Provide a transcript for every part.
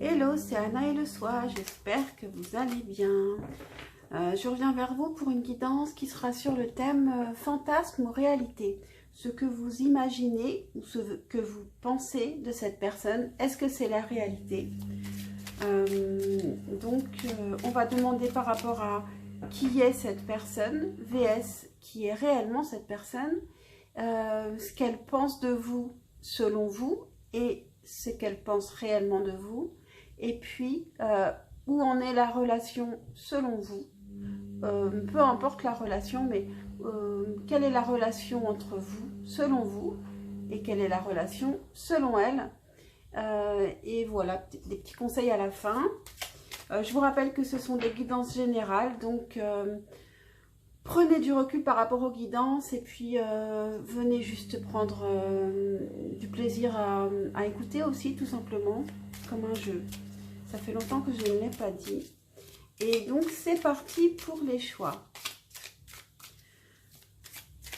Hello, c'est Anna et le Soi, j'espère que vous allez bien. Je reviens vers vous pour une guidance qui sera sur le thème fantasme ou réalité. Ce que vous imaginez ou ce que vous pensez de cette personne, est-ce que c'est la réalité? On va demander par rapport à qui est cette personne, vs qui est réellement cette personne, ce qu'elle pense de vous selon vous et ce qu'elle pense réellement de vous. Et puis, où en est la relation selon vous, peu importe la relation, mais quelle est la relation entre vous, selon vous, et quelle est la relation selon elle. Et voilà, des petits conseils à la fin. Je vous rappelle que ce sont des guidances générales, donc prenez du recul par rapport aux guidances et puis venez juste prendre du plaisir à écouter aussi, tout simplement, comme un jeu. Ça fait longtemps que je ne l'ai pas dit. Et donc, c'est parti pour les choix.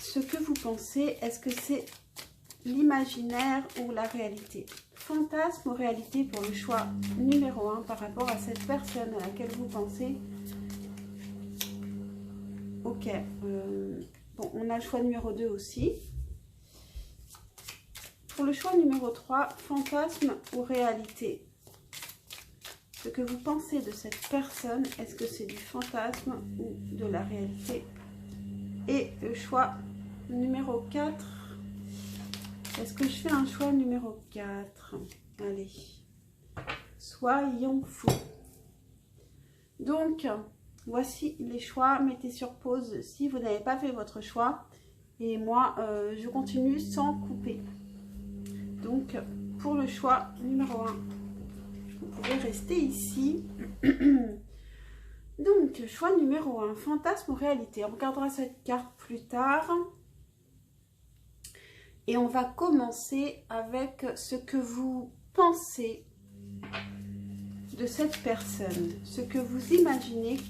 Ce que vous pensez, est-ce que c'est l'imaginaire ou la réalité? Fantasme ou réalité pour le choix numéro 1 par rapport à cette personne à laquelle vous pensez. Ok. Bon, on a le choix numéro 2 aussi. Pour le choix numéro 3, fantasme ou réalité? Ce que vous pensez de cette personne, est-ce que c'est du fantasme ou de la réalité? Et le choix numéro 4, est-ce que je fais un choix numéro 4? Allez, soyons fous. Donc, voici les choix. Mettez sur pause si vous n'avez pas fait votre choix. Et moi, je continue sans couper. Donc, pour le choix numéro 1, vous pouvez rester ici. Donc, choix numéro 1, fantasme ou réalité? On regardera cette carte plus tard. Et on va commencer avec ce que vous pensez de cette personne. Ce que vous imaginez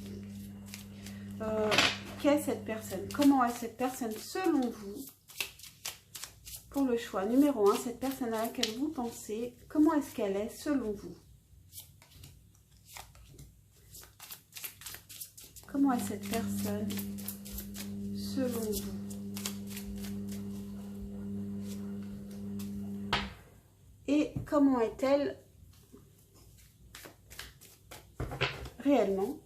qu'est cette personne. Comment est cette personne selon vous? Pour le choix numéro 1, cette personne à laquelle vous pensez, comment est-ce qu'elle est selon vous? Comment est cette personne selon vous? Et comment est-elle réellement?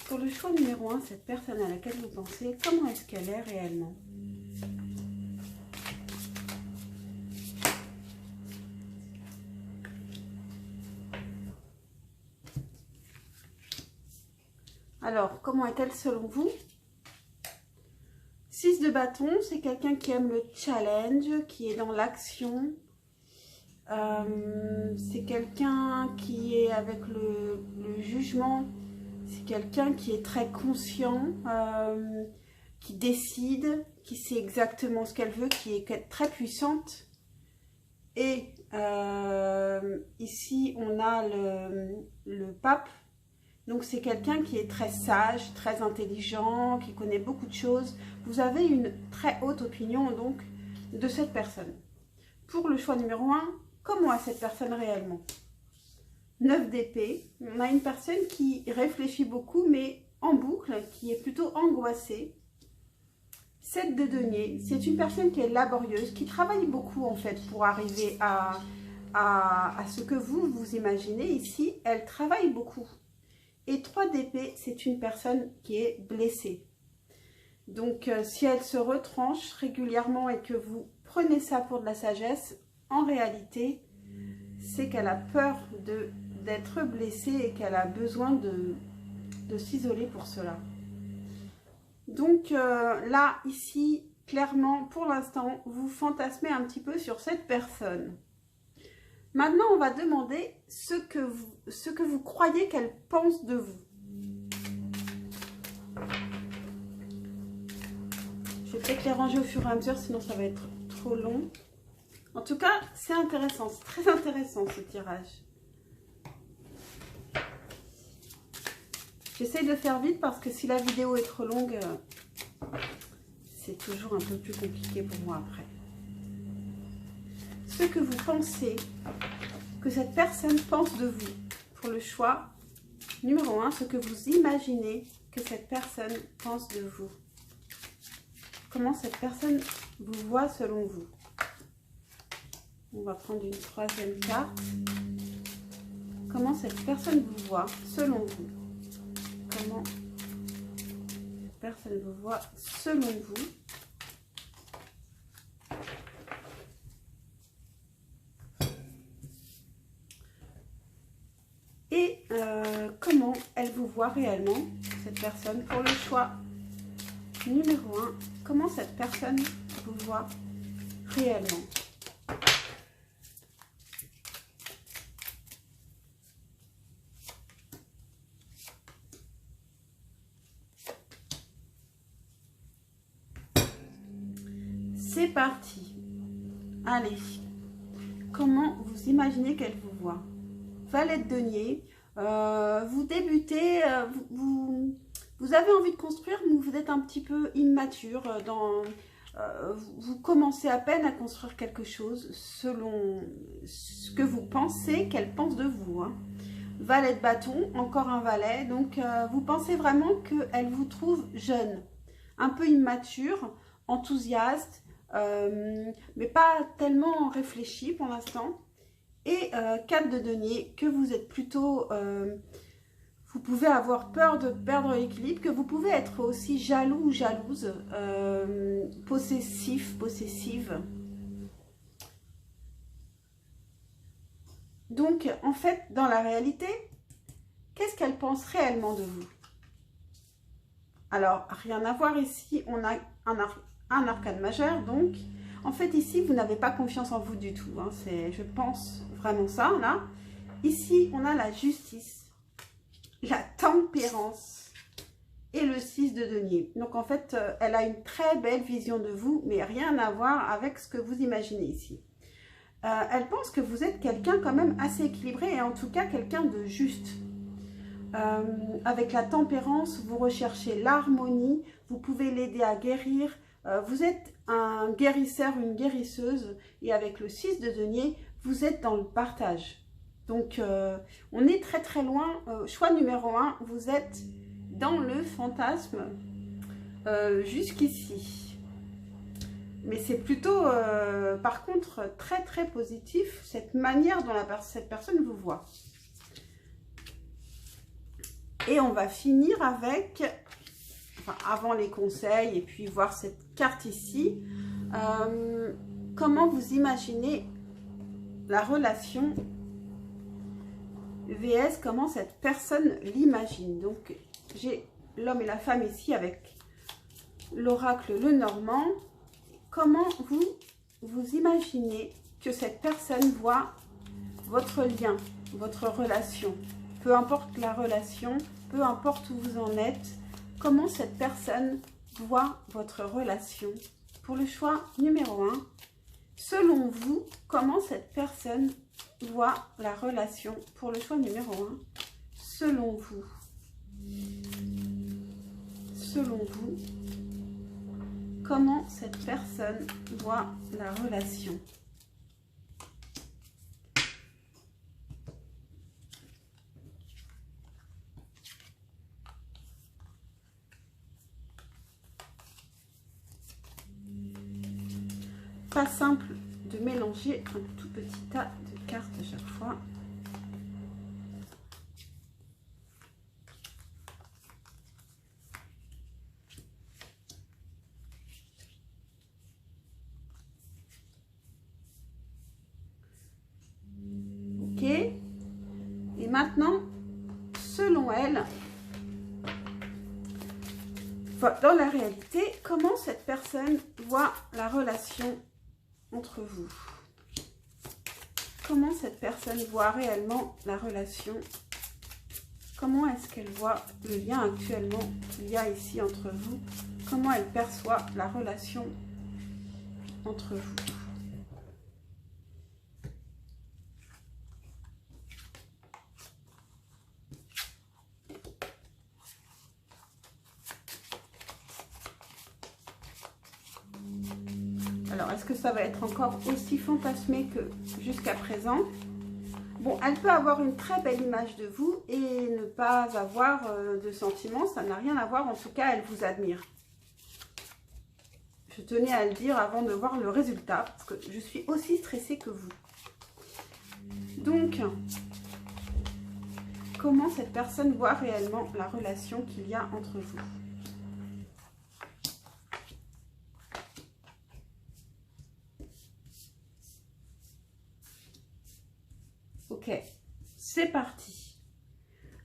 Pour le choix numéro 1, cette personne à laquelle vous pensez, comment est-ce qu'elle est réellement? Alors, comment est-elle selon vous? 6 de bâton, c'est quelqu'un qui aime le challenge, qui est dans l'action. C'est quelqu'un qui est avec le jugement. C'est quelqu'un qui est très conscient, qui décide, qui sait exactement ce qu'elle veut, qui est très puissante. Et ici, on a le pape. Donc, c'est quelqu'un qui est très sage, très intelligent, qui connaît beaucoup de choses. Vous avez une très haute opinion, donc, de cette personne. Pour le choix numéro 1, comment est cette personne réellement? 9 d'épée. On a une personne qui réfléchit beaucoup, mais en boucle, qui est plutôt angoissée. 7 de denier. C'est une personne qui est laborieuse, qui travaille beaucoup, en fait, pour arriver à ce que vous imaginez ici. Elle travaille beaucoup. Et 3 d'épée, c'est une personne qui est blessée. Donc, si elle se retranche régulièrement et que vous prenez ça pour de la sagesse, en réalité, c'est qu'elle a peur d'être blessée et qu'elle a besoin de s'isoler pour cela. Donc, là, ici, clairement, pour l'instant, vous fantasmez un petit peu sur cette personne. Maintenant, on va demander ce que vous croyez qu'elle pense de vous. Je vais peut-être les ranger au fur et à mesure, sinon ça va être trop long. En tout cas, c'est intéressant, c'est très intéressant ce tirage. J'essaye de faire vite parce que si la vidéo est trop longue, c'est toujours un peu plus compliqué pour moi après. Ce que vous pensez que cette personne pense de vous. Pour le choix numéro 1, ce que vous imaginez que cette personne pense de vous. Comment cette personne vous voit selon vous. On va prendre une troisième carte. Comment cette personne vous voit selon vous. Comment cette personne vous voit selon vous. Et comment elle vous voit réellement, cette personne. Pour le choix numéro 1, comment cette personne vous voit réellement. C'est parti. Allez. Comment vous imaginez qu'elle vous voit? Valet de denier. Vous débutez, vous avez envie de construire, mais vous êtes un petit peu immature. Vous commencez à peine à construire quelque chose selon ce que vous pensez qu'elle pense de vous. Hein. Valet de bâton, encore un valet. Donc, vous pensez vraiment qu'elle vous trouve jeune, un peu immature, enthousiaste, mais pas tellement réfléchi pour l'instant. Et 4 de denier, que vous êtes plutôt, vous pouvez avoir peur de perdre l'équilibre, que vous pouvez être aussi jaloux ou jalouse, possessif, possessive. Donc, en fait, dans la réalité, qu'est-ce qu'elle pense réellement de vous? Alors, rien à voir ici, on a un arcane majeur, donc, en fait, ici, vous n'avez pas confiance en vous du tout. Hein, c'est, je pense vraiment ça, là. Ici, on a la justice, la tempérance et le 6 de denier. Donc, en fait, elle a une très belle vision de vous, mais rien à voir avec ce que vous imaginez ici. Elle pense que vous êtes quelqu'un quand même assez équilibré et en tout cas, quelqu'un de juste. Avec la tempérance, vous recherchez l'harmonie, vous pouvez l'aider à guérir. Vous êtes un guérisseur, une guérisseuse, et avec le 6 de denier, vous êtes dans le partage. Donc, on est très très loin. Choix numéro 1, vous êtes dans le fantasme jusqu'ici. Mais c'est plutôt, par contre, très très positif, cette manière dont cette personne vous voit. Et on va finir avec... avant les conseils et puis voir cette carte ici, comment vous imaginez la relation vs comment cette personne l'imagine. Donc j'ai l'homme et la femme ici avec l'oracle Lenormand. Comment vous imaginez que cette personne voit votre lien, votre relation, peu importe la relation, peu importe où vous en êtes. Comment cette personne voit votre relation? Pour le choix numéro 1, selon vous, comment cette personne voit la relation? Pour le choix numéro 1, selon vous. Selon vous, comment cette personne voit la relation? Pas simple de mélanger un tout petit tas de cartes à chaque fois. Ok. Et maintenant, selon elle, dans la réalité, comment cette personne voit la relation entre vous? Comment cette personne voit réellement la relation? Comment est-ce qu'elle voit le lien actuellement qu'il y a ici entre vous? Comment elle perçoit la relation entre vous? Alors, est-ce que ça va être encore aussi fantasmé que jusqu'à présent? Bon, elle peut avoir une très belle image de vous et ne pas avoir de sentiments. Ça n'a rien à voir. En tout cas, elle vous admire. Je tenais à le dire avant de voir le résultat, parce que je suis aussi stressée que vous. Donc, comment cette personne voit réellement la relation qu'il y a entre vous? Ok, c'est parti.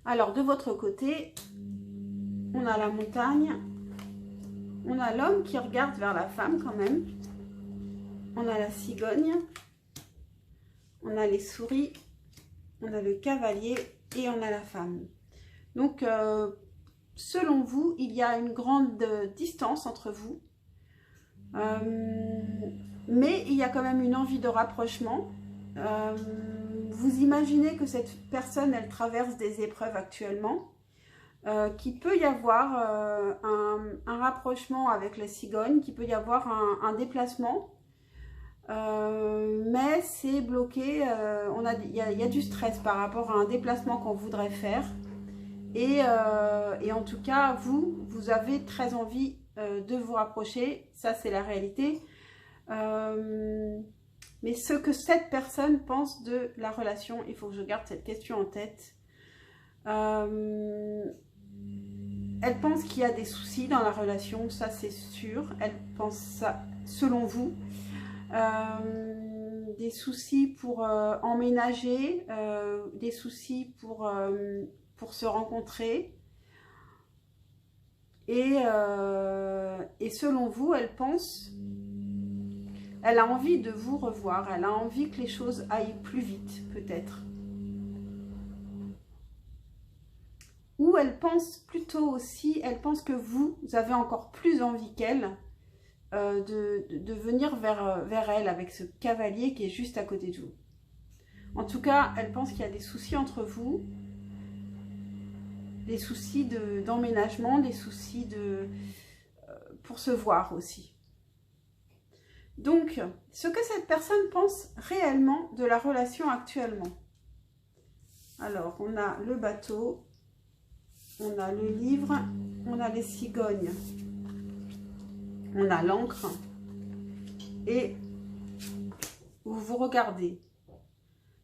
Alors, de votre côté, on a la montagne. On a l'homme qui regarde vers la femme quand même. On a la cigogne. On a les souris. On a le cavalier et on a la femme. Donc, selon vous, il y a une grande distance entre vous. Mais il y a quand même une envie de rapprochement. Vous imaginez que cette personne, elle traverse des épreuves actuellement. Qu'il peut y avoir un rapprochement avec la cigogne, qu'il peut y avoir un déplacement, mais c'est bloqué, il y a du stress par rapport à un déplacement qu'on voudrait faire, et en tout cas, vous avez très envie de vous rapprocher, ça c'est la réalité, mais ce que cette personne pense de la relation, il faut que je garde cette question en tête. Elle pense qu'il y a des soucis dans la relation, ça c'est sûr. Elle pense ça, selon vous. Des soucis pour emménager, des soucis pour se rencontrer. Et selon vous, elle pense, elle a envie de vous revoir. Elle a envie que les choses aillent plus vite, peut-être. Ou elle pense plutôt aussi, elle pense que vous avez encore plus envie qu'elle de venir vers elle avec ce cavalier qui est juste à côté de vous. En tout cas, elle pense qu'il y a des soucis entre vous, des soucis d'emménagement, des soucis pour se voir aussi. Donc, ce que cette personne pense réellement de la relation actuellement. Alors, on a le bateau. On a le livre, on a les cigognes, on a l'encre et vous regardez.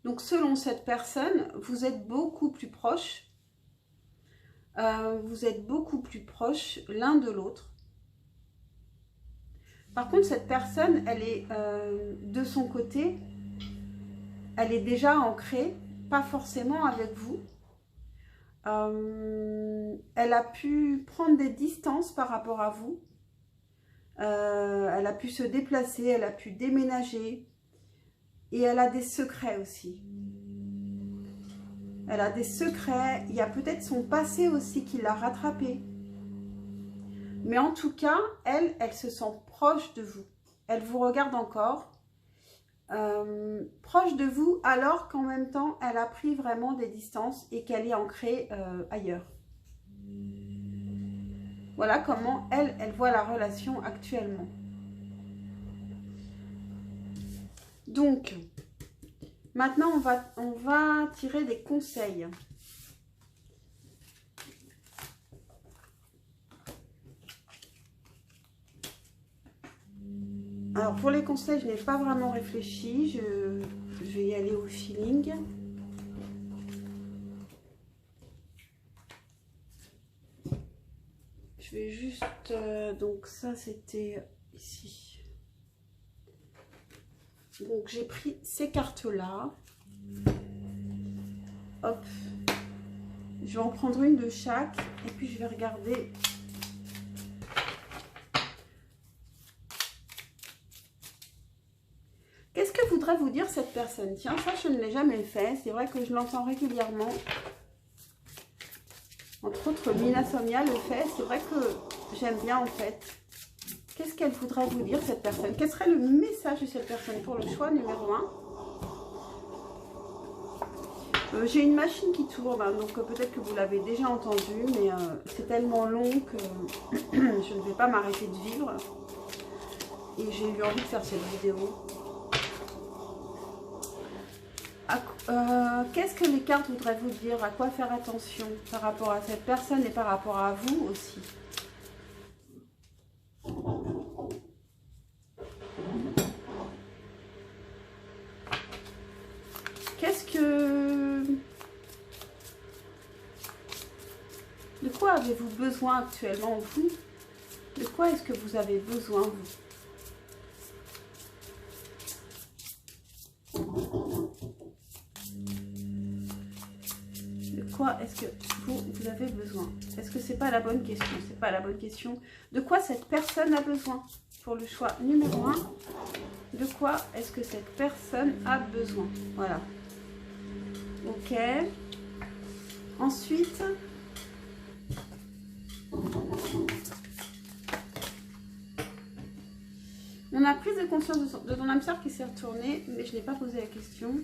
Donc, selon cette personne, vous êtes beaucoup plus proches. Vous êtes beaucoup plus proches l'un de l'autre. Par contre, cette personne, elle est de son côté, elle est déjà ancrée, pas forcément avec vous. Elle a pu prendre des distances par rapport à vous. Elle a pu se déplacer, elle a pu déménager. Et elle a des secrets aussi. Elle a des secrets. Il y a peut-être son passé aussi qui l'a rattrapée. Mais en tout cas, elle se sent proche de vous. Elle vous regarde encore. Proche de vous, alors qu'en même temps, elle a pris vraiment des distances et qu'elle est ancrée ailleurs. Voilà comment elle voit la relation actuellement. Donc, maintenant, on va tirer des conseils. Alors, pour les conseils, je n'ai pas vraiment réfléchi. Je vais y aller au feeling. Je vais juste... donc, ça, c'était ici. Donc, j'ai pris ces cartes-là. Hop. Je vais en prendre une de chaque. Et puis, je vais regarder... Qu'est-ce que voudrait vous dire cette personne? Tiens, ça, je ne l'ai jamais fait. C'est vrai que je l'entends régulièrement. Entre autres, Mina Somnia le fait. C'est vrai que j'aime bien, en fait. Qu'est-ce qu'elle voudrait vous dire, cette personne? Quel serait le message de cette personne pour le choix numéro 1? J'ai une machine qui tourne, hein, donc peut-être que vous l'avez déjà entendu, mais c'est tellement long que je ne vais pas m'arrêter de vivre. Et j'ai eu envie de faire cette vidéo. Qu'est-ce que les cartes voudraient vous dire? À quoi faire attention par rapport à cette personne et par rapport à vous aussi? De quoi avez-vous besoin actuellement, vous? De quoi est-ce que vous avez besoin, vous? De quoi est-ce que vous avez besoin? Est-ce que c'est pas la bonne question? C'est pas la bonne question. De quoi cette personne a besoin? Pour le choix numéro 1, de quoi est-ce que cette personne a besoin? Voilà. Ok. Ensuite, on a prise de conscience de ton âme sœur qui s'est retournée, mais je n'ai pas posé la question.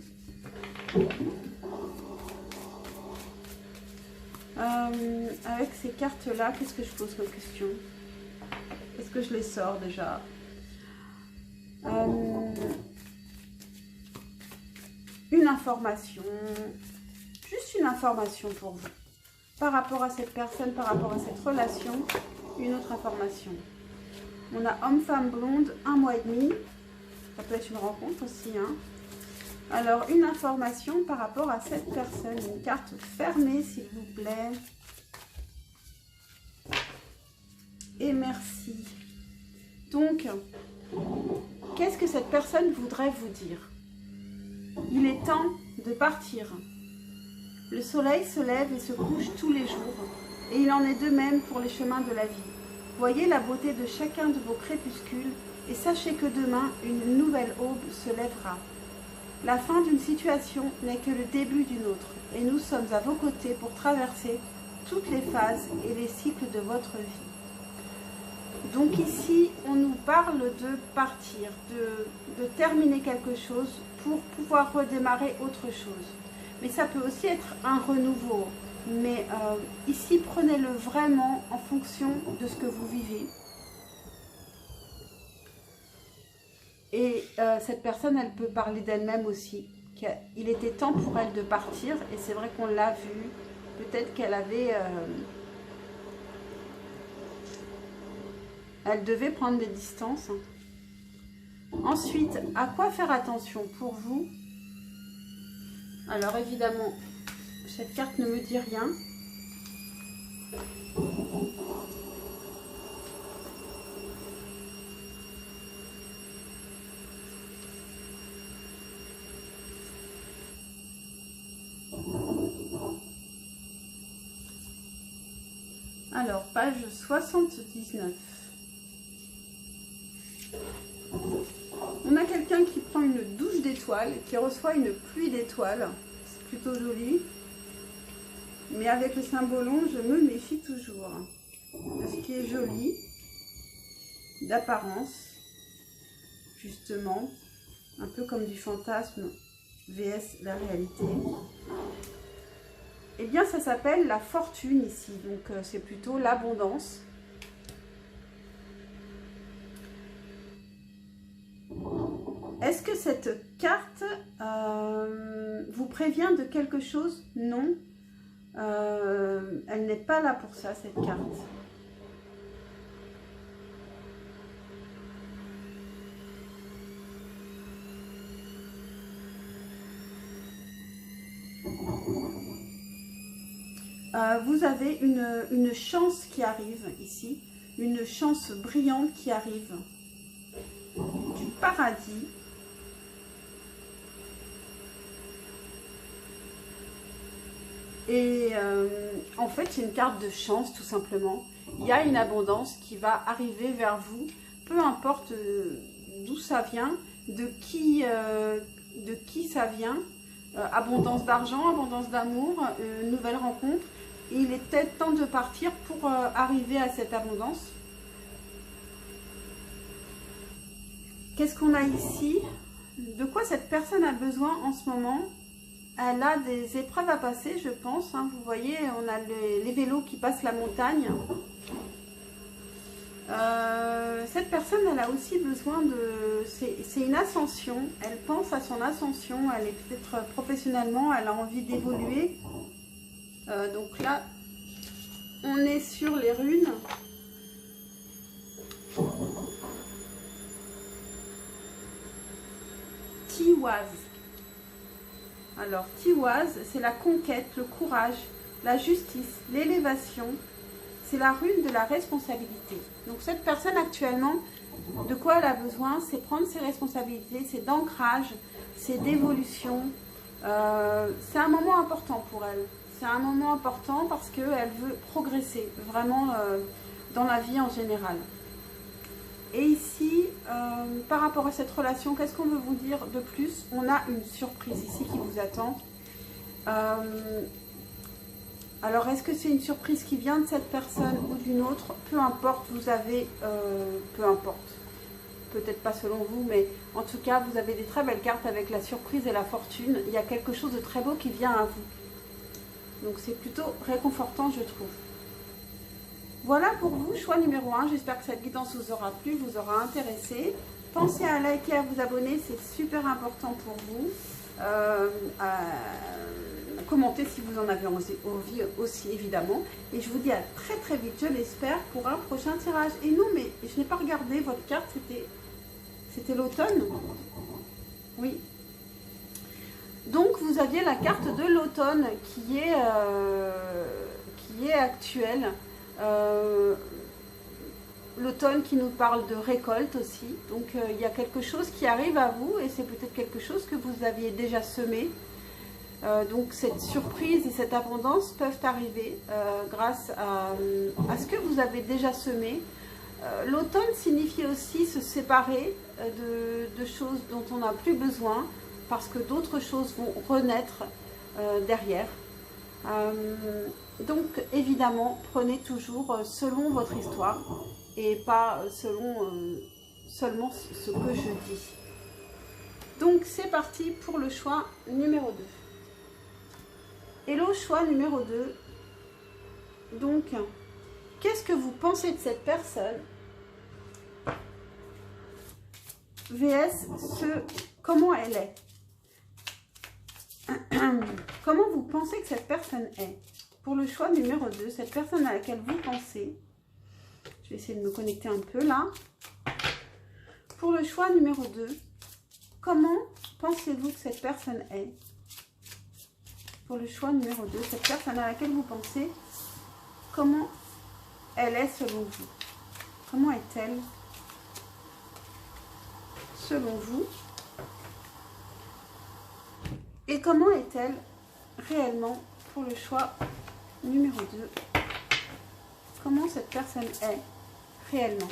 Avec ces cartes-là, qu'est-ce que je pose comme question? Est-ce que je les sors déjà? Une information, juste une information pour vous. Par rapport à cette personne, par rapport à cette relation, une autre information. On a homme-femme blonde, 1 mois et demi. Ça peut être une rencontre aussi, hein. Alors, une information par rapport à cette personne. Une carte fermée, s'il vous plaît. Et merci. Donc, qu'est-ce que cette personne voudrait vous dire? Il est temps de partir. Le soleil se lève et se couche tous les jours. Et il en est de même pour les chemins de la vie. Voyez la beauté de chacun de vos crépuscules et sachez que demain, une nouvelle aube se lèvera. La fin d'une situation n'est que le début d'une autre, et nous sommes à vos côtés pour traverser toutes les phases et les cycles de votre vie. Donc ici, on nous parle de partir, de terminer quelque chose pour pouvoir redémarrer autre chose. Mais ça peut aussi être un renouveau. Mais ici, prenez-le vraiment en fonction de ce que vous vivez. Et cette personne, elle peut parler d'elle-même aussi. Il était temps pour elle de partir. Et c'est vrai qu'on l'a vu. Peut-être qu'elle avait... elle devait prendre des distances. Ensuite, à quoi faire attention pour vous? Alors évidemment, cette carte ne me dit rien. Alors, page 79. On a quelqu'un qui prend une douche d'étoiles, qui reçoit une pluie d'étoiles. C'est plutôt joli. Mais avec le symbolon, je me méfie toujours de ce qui est joli, d'apparence, justement, un peu comme du fantasme vs la réalité. Eh bien, ça s'appelle la fortune ici, donc c'est plutôt l'abondance. Est-ce que cette carte vous prévient de quelque chose? Non. Elle n'est pas là pour ça, cette carte. Vous avez une chance qui arrive ici, une chance brillante qui arrive, du paradis. Et en fait, c'est une carte de chance, tout simplement. Il y a une abondance qui va arriver vers vous, peu importe d'où ça vient, de qui ça vient. Abondance d'argent, abondance d'amour, nouvelle rencontre. Et il est peut-être temps de partir pour arriver à cette abondance. Qu'est-ce qu'on a ici? De quoi cette personne a besoin en ce moment? Elle a des épreuves à passer, je pense. Hein. Vous voyez, on a les vélos qui passent la montagne. Cette personne, elle a aussi besoin de... C'est une ascension, elle pense à son ascension, elle est peut-être professionnellement, elle a envie d'évoluer. Donc là, on est sur les runes. Tiwaz. Alors, Tiwaz, c'est la conquête, le courage, la justice, l'élévation. C'est la rune de la responsabilité. Donc cette personne actuellement, de quoi elle a besoin, c'est prendre ses responsabilités, c'est d'ancrage, c'est d'évolution. C'est un moment important pour elle. C'est un moment important parce qu'elle veut progresser vraiment dans la vie en général. Et ici, par rapport à cette relation, qu'est-ce qu'on veut vous dire de plus? On a une surprise ici qui vous attend. Alors, est-ce que c'est une surprise qui vient de cette personne ou d'une autre? Peu importe, vous avez... peu importe. Peut-être pas selon vous, mais en tout cas, vous avez des très belles cartes avec la surprise et la fortune. Il y a quelque chose de très beau qui vient à vous. Donc, c'est plutôt réconfortant, je trouve. Voilà pour vous, choix numéro 1. J'espère que cette guidance vous aura plu, vous aura intéressé. Pensez à liker, à vous abonner, c'est super important pour vous. Commentez si vous en avez envie aussi, évidemment. Et je vous dis à très très vite, je l'espère, pour un prochain tirage. Et non, mais je n'ai pas regardé votre carte, c'était l'automne. Oui. Donc, vous aviez la carte de l'automne qui est actuelle. L'automne qui nous parle de récolte aussi. Donc, il y a quelque chose qui arrive à vous et c'est peut-être quelque chose que vous aviez déjà semé. Donc cette surprise et cette abondance peuvent arriver grâce à ce que vous avez déjà semé. L'automne signifie aussi se séparer de choses dont on n'a plus besoin parce que d'autres choses vont renaître derrière. Donc évidemment, prenez toujours selon votre histoire et pas seulement ce que je dis. Donc c'est parti pour le choix numéro 2. Hello, choix numéro 2. Donc, qu'est-ce que vous pensez de cette personne? VS, comment elle est? Comment vous pensez que cette personne est? Pour le choix numéro 2, cette personne à laquelle vous pensez, je vais essayer de me connecter un peu là. Pour le choix numéro 2, comment pensez-vous que cette personne est? Pour le choix numéro 2, cette personne à laquelle vous pensez, comment elle est selon vous? Comment est-elle selon vous? Et comment est-elle réellement pour le choix numéro 2? Comment cette personne est réellement?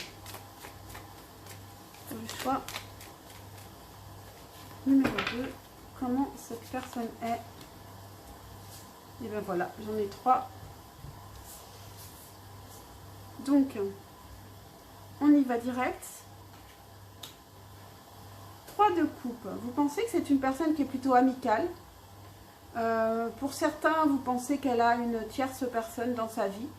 Pour le choix numéro 2, comment cette personne est? Et bien voilà, j'en ai 3. Donc, on y va direct. 3 de coupe. Vous pensez que c'est une personne qui est plutôt amicale. Pour certains, vous pensez qu'elle a une tierce personne dans sa vie.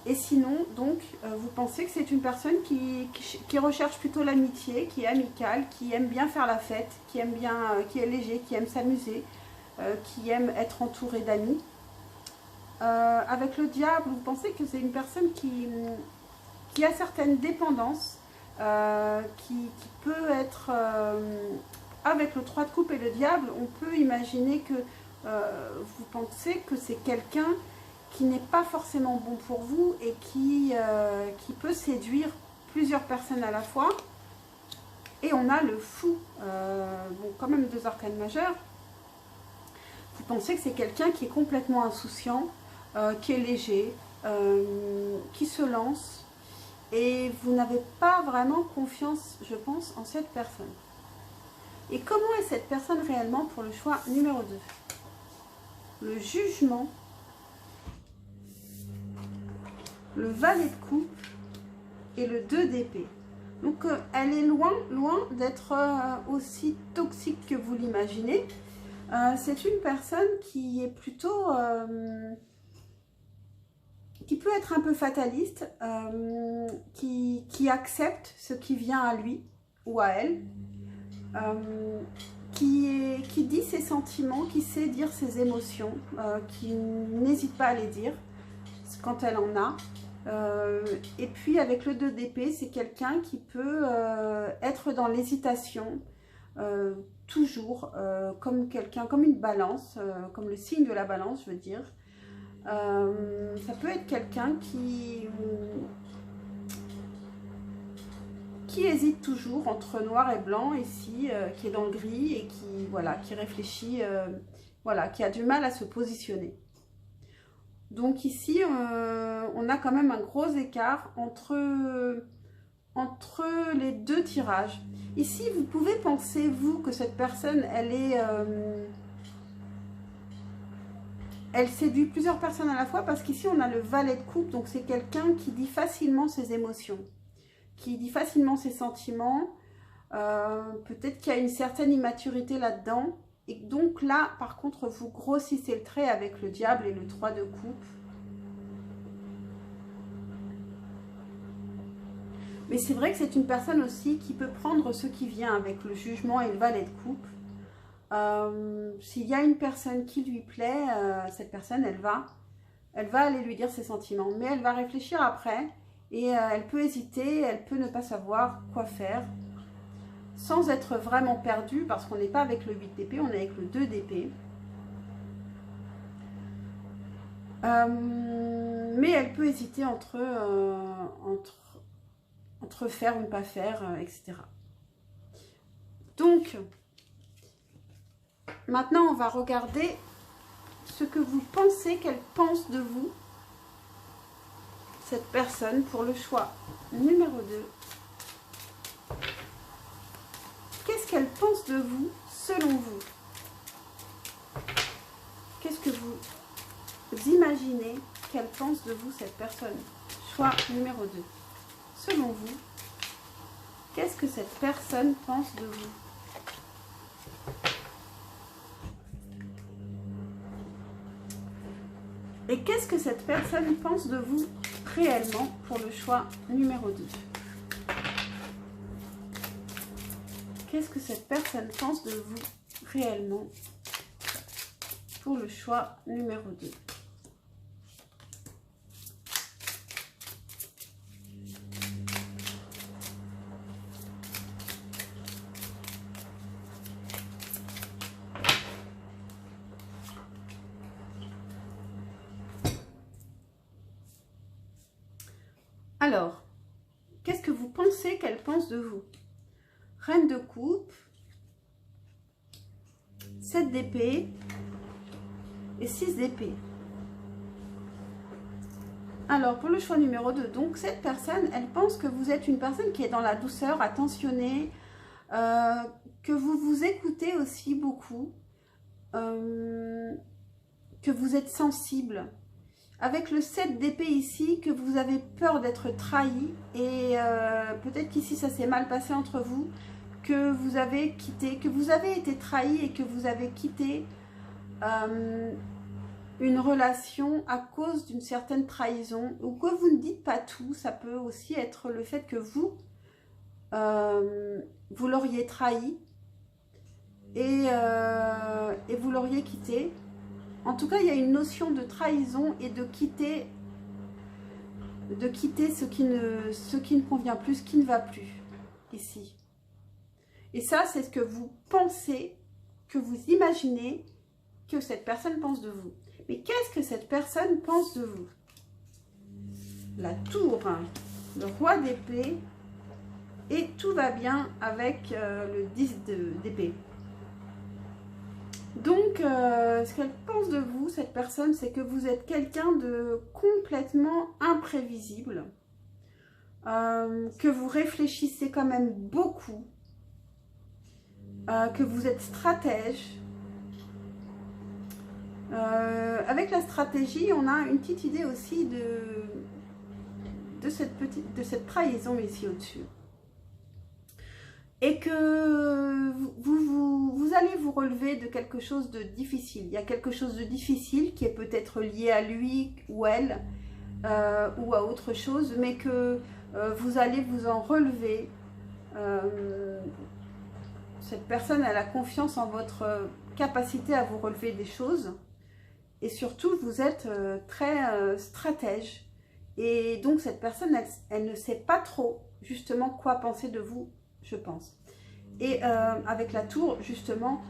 Et sinon, donc, vous pensez que c'est une personne qui recherche plutôt l'amitié, qui est amicale, qui aime bien faire la fête, qui aime bien, qui est léger, qui aime s'amuser, qui aime être entouré d'amis. Avec le diable, vous pensez que c'est une personne qui a certaines dépendances, qui peut être... avec le 3 de coupe et le diable, on peut imaginer que vous pensez que c'est quelqu'un qui n'est pas forcément bon pour vous et qui peut séduire plusieurs personnes à la fois. Et on a le fou, bon, quand même 2 arcanes majeures. Vous pensez que c'est quelqu'un qui est complètement insouciant, qui est léger, qui se lance. Et vous n'avez pas vraiment confiance, je pense, en cette personne. Et comment est cette personne réellement pour le choix numéro 2? Le jugement, le valet de coupe et le 2 d'épée. Donc elle est loin d'être aussi toxique que vous l'imaginez. C'est une personne qui est plutôt qui peut être un peu fataliste, qui accepte ce qui vient à lui ou à elle, qui dit ses sentiments, qui sait dire ses émotions, qui n'hésite pas à les dire quand elle en a. Et puis avec le 2 d'épée, c'est quelqu'un qui peut être dans l'hésitation, toujours, comme quelqu'un, comme une balance, comme le signe de la balance, je veux dire. Ça peut être quelqu'un qui hésite toujours entre noir et blanc ici, qui est dans le gris et qui, voilà, qui réfléchit, voilà, qui a du mal à se positionner. Donc ici, on a quand même un gros écart entre les deux tirages. Ici, vous pouvez penser, vous, que cette personne, elle séduit plusieurs personnes à la fois, parce qu'ici, on a le valet de coupe, donc c'est quelqu'un qui dit facilement ses émotions, qui dit facilement ses sentiments. Peut-être qu'il y a une certaine immaturité là-dedans. Et donc là, par contre, vous grossissez le trait avec le diable et le 3 de coupe. Mais c'est vrai que c'est une personne aussi qui peut prendre ce qui vient avec le jugement et le valet de coupe. S'il y a une personne qui lui plaît, cette personne, elle va aller lui dire ses sentiments. Mais elle va réfléchir après et elle peut hésiter, elle peut ne pas savoir quoi faire. Sans être vraiment perdue, parce qu'on n'est pas avec le 8 d'épée, on est avec le 2 d'épée. Mais elle peut hésiter entre faire ou ne pas faire, etc. Donc, maintenant, on va regarder ce que vous pensez qu'elle pense de vous, cette personne, pour le choix numéro 2. Qu'est-ce qu'elle pense de vous, selon vous? Qu'est-ce que vous imaginez qu'elle pense de vous, cette personne? Choix numéro 2. Selon vous, qu'est-ce que cette personne pense de vous? Et qu'est-ce que cette personne pense de vous réellement pour le choix numéro 2? Qu'est-ce que cette personne pense de vous réellement pour le choix numéro 2? Alors, qu'est-ce que vous pensez qu'elle pense de vous? Reine de coupe, 7 d'épée et 6 d'épée. Alors, pour le choix numéro 2, donc cette personne, elle pense que vous êtes une personne qui est dans la douceur, attentionnée, que vous vous écoutez aussi beaucoup, que vous êtes sensible. Avec le 7 d'épée ici, que vous avez peur d'être trahi et peut-être qu'ici ça s'est mal passé entre vous, que vous avez quitté, que vous avez été trahi et que vous avez quitté une relation à cause d'une certaine trahison, ou que vous ne dites pas tout. Ça peut aussi être le fait que vous l'auriez trahi et vous l'auriez quitté. En tout cas, il y a une notion de trahison et de quitter ce qui ne convient plus, ce qui ne va plus ici. Et ça, c'est ce que vous pensez, que vous imaginez que cette personne pense de vous. Mais qu'est-ce que cette personne pense de vous? La tour, le roi d'épée, et tout va bien avec le 10 d'épée. Donc, ce qu'elle pense de vous, cette personne, c'est que vous êtes quelqu'un de complètement imprévisible, que vous réfléchissez quand même beaucoup, que vous êtes stratège. Avec la stratégie, on a une petite idée aussi de cette trahison ici au-dessus. Et que vous allez vous relever de quelque chose de difficile. Il y a quelque chose de difficile qui est peut-être lié à lui ou elle, ou à autre chose, mais que vous allez vous en relever. Cette personne, elle a confiance en votre capacité à vous relever des choses. Et surtout, vous êtes très stratège. Et donc, cette personne, elle ne sait pas trop, justement, quoi penser de vous, je pense. Et avec la tour, justement,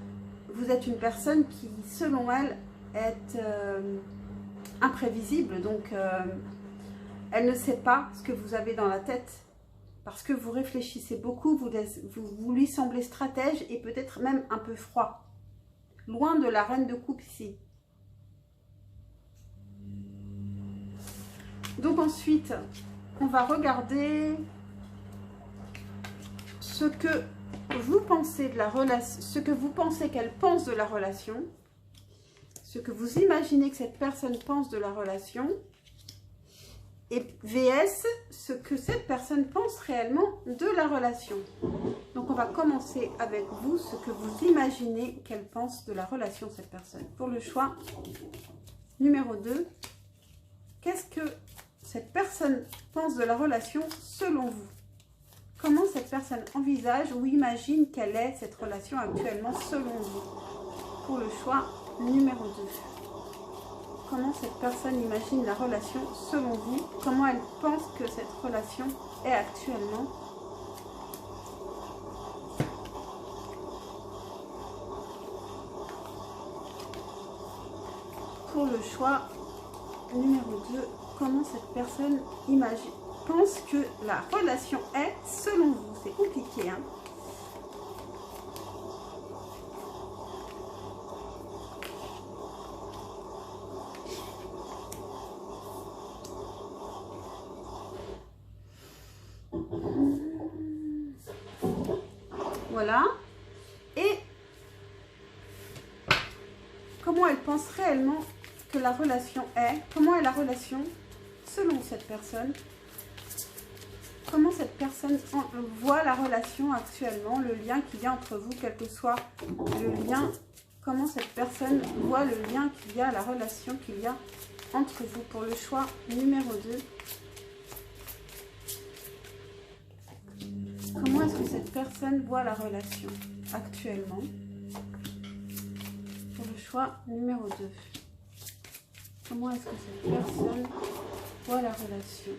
vous êtes une personne qui, selon elle, est imprévisible. Donc, elle ne sait pas ce que vous avez dans la tête. Parce que vous réfléchissez beaucoup, vous lui semblez stratège et peut-être même un peu froid. Loin de la reine de coupe ici. Donc ensuite, on va regarder ce que vous pensez de la relation, ce que vous pensez qu'elle pense de la relation, ce que vous imaginez que cette personne pense de la relation, et VS, ce que cette personne pense réellement de la relation. Donc on va commencer avec vous, ce que vous imaginez qu'elle pense de la relation, cette personne. Pour le choix numéro 2, qu'est-ce que cette personne pense de la relation selon vous? Comment cette personne envisage ou imagine quelle est cette relation actuellement selon vous? Pour le choix numéro 2. Comment cette personne imagine la relation selon vous? Comment elle pense que cette relation est actuellement? Pour le choix numéro 2, comment cette personne pense que la relation est selon vous? C'est compliqué, hein? Voilà. Et comment elle pense réellement que la relation est? Comment est la relation selon cette personne? Comment cette personne voit la relation actuellement, le lien qu'il y a entre vous, quel que soit le lien? Comment cette personne voit le lien qu'il y a, la relation qu'il y a entre vous? Pour le choix numéro 2. Comment est-ce que cette personne voit la relation actuellement? Pour le choix numéro 2. Comment est-ce que cette personne voit la relation?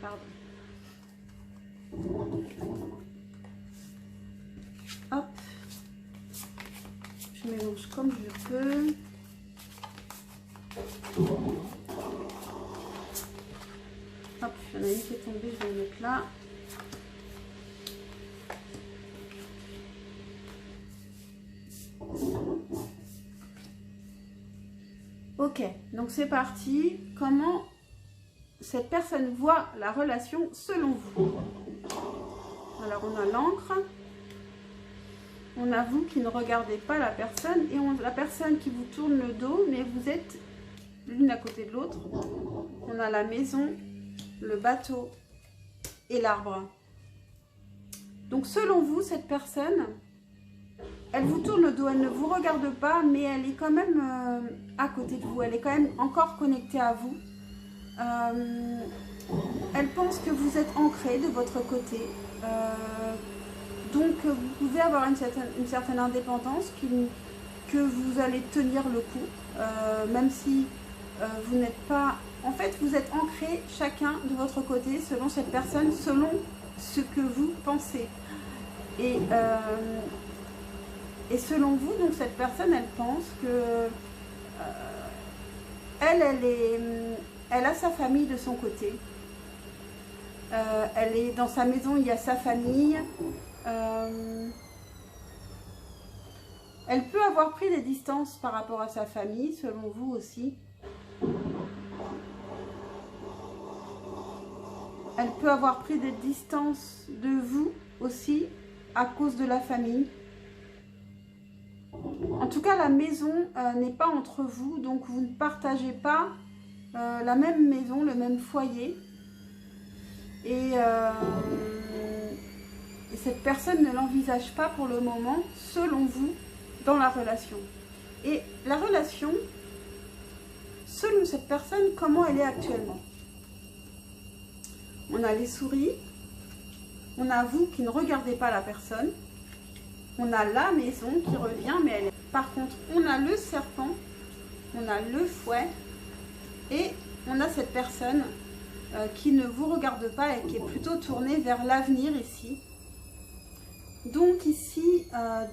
Pardon. Hop. Je mélange comme je peux. Hop, il y en a une qui est tombée, je vais la mettre là. Ok, donc c'est parti. Comment cette personne voit la relation selon vous? Alors on a l'encre, on a vous qui ne regardez pas la personne et la personne qui vous tourne le dos, mais vous êtes l'une à côté de l'autre. On a la maison, le bateau et l'arbre. Donc selon vous, cette personne, elle vous tourne le dos, elle ne vous regarde pas, mais elle est quand même à côté de vous, elle est quand même encore connectée à vous. Elle pense que vous êtes ancré de votre côté, donc vous pouvez avoir une certaine indépendance, que vous allez tenir le coup, même si vous n'êtes pas... En fait, vous êtes ancrés chacun de votre côté, selon cette personne, selon ce que vous pensez. Et selon vous, donc cette personne, elle pense que elle a sa famille de son côté. Elle est dans sa maison, il y a sa famille. Elle peut avoir pris des distances par rapport à sa famille, selon vous aussi. Elle peut avoir pris des distances de vous aussi à cause de la famille. En tout cas, la maison n'est pas entre vous, donc vous ne partagez pas la même maison, le même foyer. Et cette personne ne l'envisage pas pour le moment, selon vous, dans la relation. Et la relation, selon cette personne, comment elle est actuellement. On a les souris, on a vous qui ne regardez pas la personne, on a la maison qui revient, mais elle est... Par contre, on a le serpent, on a le fouet, et on a cette personne qui ne vous regarde pas et qui est plutôt tournée vers l'avenir ici. Donc ici,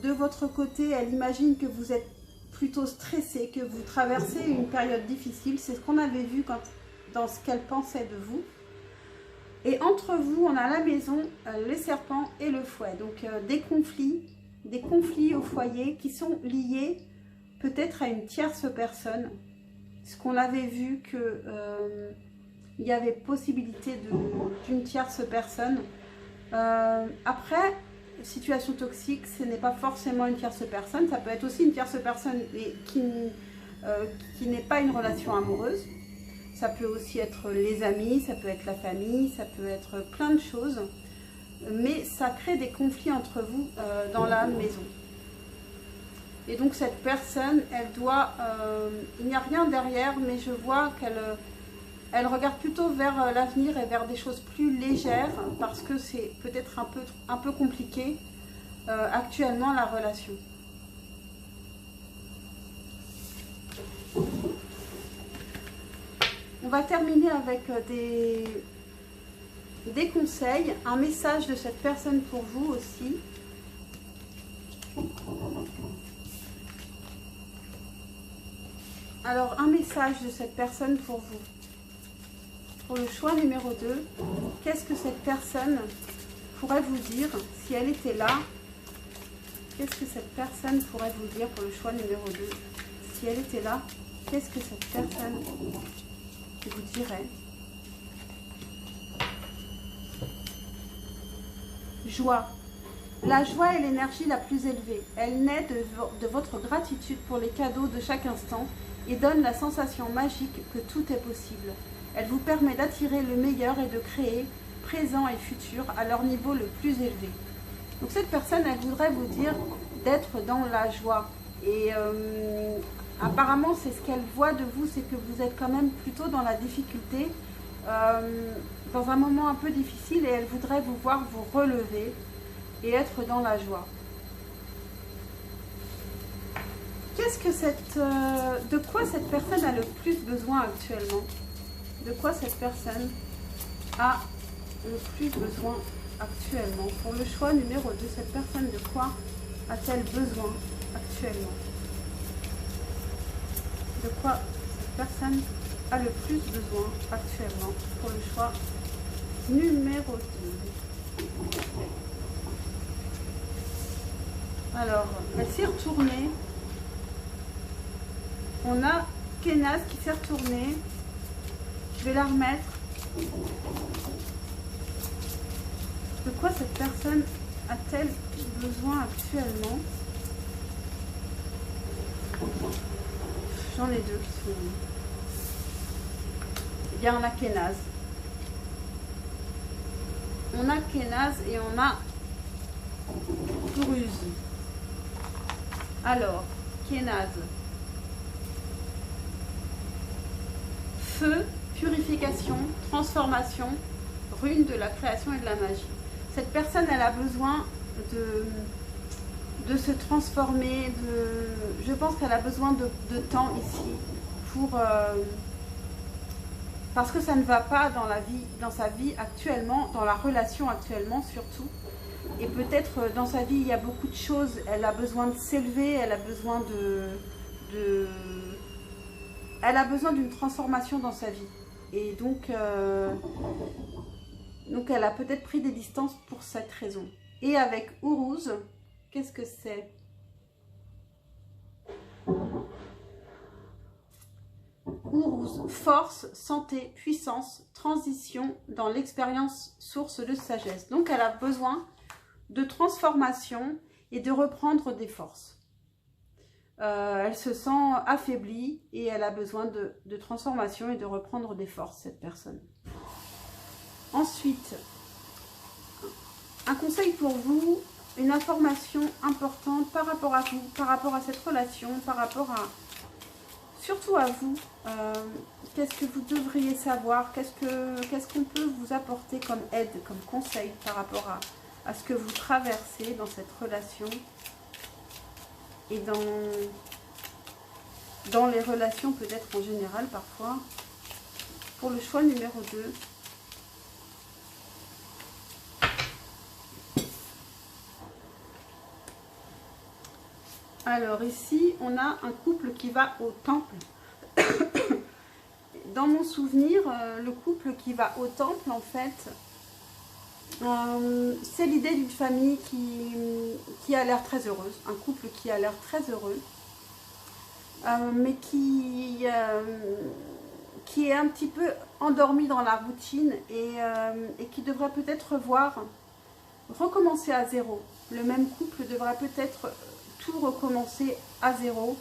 de votre côté, elle imagine que vous êtes plutôt stressé, que vous traversez une période difficile. C'est ce qu'on avait vu dans ce qu'elle pensait de vous. Et entre vous, on a la maison, le serpent et le fouet. Donc des conflits au foyer qui sont liés peut-être à une tierce personne. Ce qu'on avait vu que il y avait possibilité d'une tierce personne. Après, situation toxique, ce n'est pas forcément une tierce personne. Ça peut être aussi une tierce personne qui n'est pas une relation amoureuse. Ça peut aussi être les amis, ça peut être la famille, ça peut être plein de choses. Mais ça crée des conflits entre vous dans la maison. Et donc cette personne, elle doit... il n'y a rien derrière, mais je vois qu'elle regarde plutôt vers l'avenir et vers des choses plus légères, parce que c'est peut-être un peu compliqué actuellement la relation. On va terminer avec des conseils, un message de cette personne pour vous aussi. Alors, un message de cette personne pour vous. Pour le choix numéro 2, qu'est-ce que cette personne pourrait vous dire si elle était là? Qu'est-ce que cette personne pourrait vous dire pour le choix numéro 2? Si elle était là, qu'est-ce que cette personne vous dirait? Joie. La joie est l'énergie la plus élevée. Elle naît de votre gratitude pour les cadeaux de chaque instant et donne la sensation magique que tout est possible. Elle vous permet d'attirer le meilleur et de créer présent et futur à leur niveau le plus élevé. Donc cette personne, elle voudrait vous dire d'être dans la joie. Et apparemment, c'est ce qu'elle voit de vous, c'est que vous êtes quand même plutôt dans la difficulté, dans un moment un peu difficile, et elle voudrait vous voir vous relever et être dans la joie. De quoi cette personne a le plus besoin actuellement? De quoi cette personne a le plus besoin actuellement? Pour le choix numéro 2, cette personne, de quoi a-t-elle besoin actuellement? De quoi cette personne a le plus besoin actuellement? Pour le choix numéro 2. Alors, elle s'est retournée. On a Kenaz qui s'est retournée. Je vais la remettre. De quoi cette personne a-t-elle besoin actuellement? J'en ai deux qui sont... Eh bien, on a Kenaz. On a Kenaz et on a Gruz. Alors, Kenaz. Feu, purification, transformation, rune de la création et de la magie. Cette personne, elle a besoin de se transformer, je pense qu'elle a besoin de temps ici parce que ça ne va pas dans sa vie actuellement, dans la relation actuellement surtout. Et peut-être dans sa vie, il y a beaucoup de choses, elle a besoin de s'élever, elle a besoin elle a besoin d'une transformation dans sa vie. Et donc elle a peut-être pris des distances pour cette raison. Et avec Uruz, qu'est-ce que c'est? Uruz, force, santé, puissance, transition dans l'expérience source de sagesse. Donc elle a besoin de transformation et de reprendre des forces. Elle se sent affaiblie et elle a besoin de transformation et de reprendre des forces, cette personne. Ensuite, un conseil pour vous, une information importante par rapport à vous, par rapport à cette relation, par rapport à, surtout à vous. Qu'est-ce que vous devriez savoir? Qu'est-ce qu'on peut vous apporter comme aide, comme conseil par rapport à ce que vous traversez dans cette relation et dans les relations peut-être en général parfois. Pour le choix numéro 2. Alors ici, on a un couple qui va au temple. Dans mon souvenir, le couple qui va au temple, en fait, c'est l'idée d'une famille qui a l'air très heureuse. Un couple qui a l'air très heureux, mais qui est un petit peu endormi dans la routine et qui devrait peut-être recommencer à zéro. Le même couple devrait peut-être tout recommencer à zéro,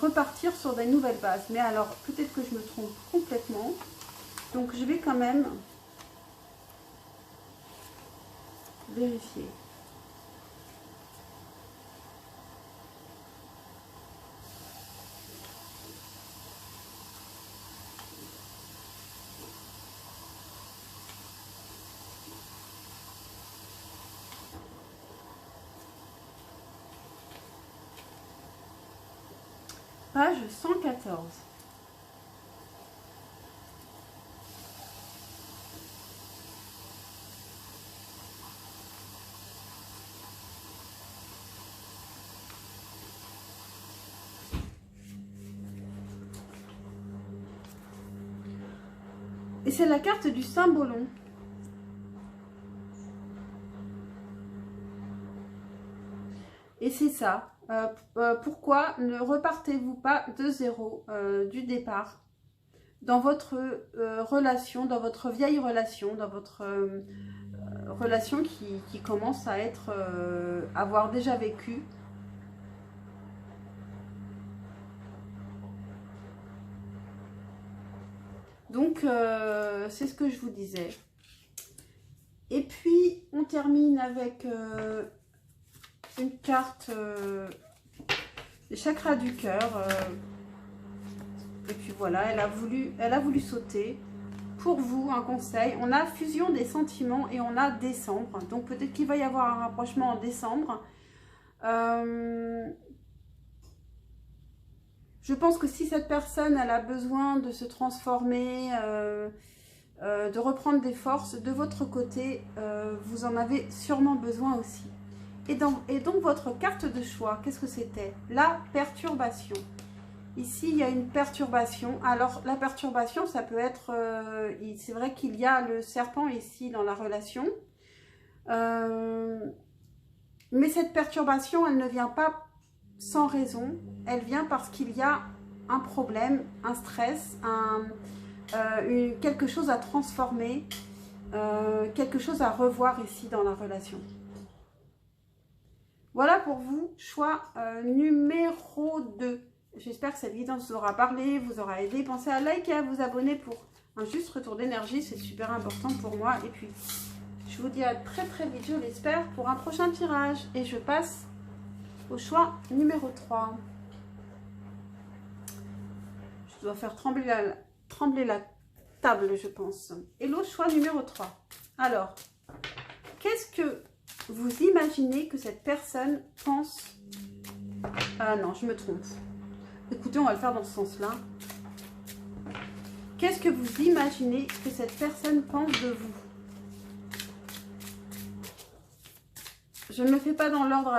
repartir sur des nouvelles bases. Mais alors, peut-être que je me trompe complètement. Donc, je vais quand même vérifier. Page 114. Et c'est la carte du Saint-Ballon. Et c'est ça. Pourquoi ne repartez-vous pas de zéro du départ dans votre relation, dans votre vieille relation, dans votre relation qui commence à être, avoir déjà vécu. Donc, c'est ce que je vous disais. Et puis, on termine avec une carte des chakras du cœur. Et puis voilà, elle a voulu sauter. Pour vous, un conseil. On a fusion des sentiments et on a décembre. Donc, peut-être qu'il va y avoir un rapprochement en décembre. Je pense que si cette personne elle a besoin de se transformer, de reprendre des forces, de votre côté, vous en avez sûrement besoin aussi. Et donc votre carte de choix, qu'est-ce que c'était? La perturbation. Ici, il y a une perturbation. Alors, la perturbation, ça peut être... c'est vrai qu'il y a le serpent ici dans la relation. Mais cette perturbation, elle ne vient pas sans raison. Elle vient parce qu'il y a un problème, un stress, quelque chose à transformer, quelque chose à revoir ici dans la relation. Voilà pour vous, choix numéro 2. J'espère que cette vidéo vous aura parlé, vous aura aidé. Pensez à liker et à vous abonner pour un juste retour d'énergie, c'est super important pour moi. Et puis, je vous dis à très très vite, je l'espère, pour un prochain tirage. Et je passe au choix numéro 3. Je dois faire trembler la table, je pense. Et le choix numéro 3. Alors, qu'est-ce que vous imaginez que cette personne pense... Ah non, je me trompe. Écoutez, on va le faire dans ce sens-là. Qu'est-ce que vous imaginez que cette personne pense de vous? Je ne le fais pas dans l'ordre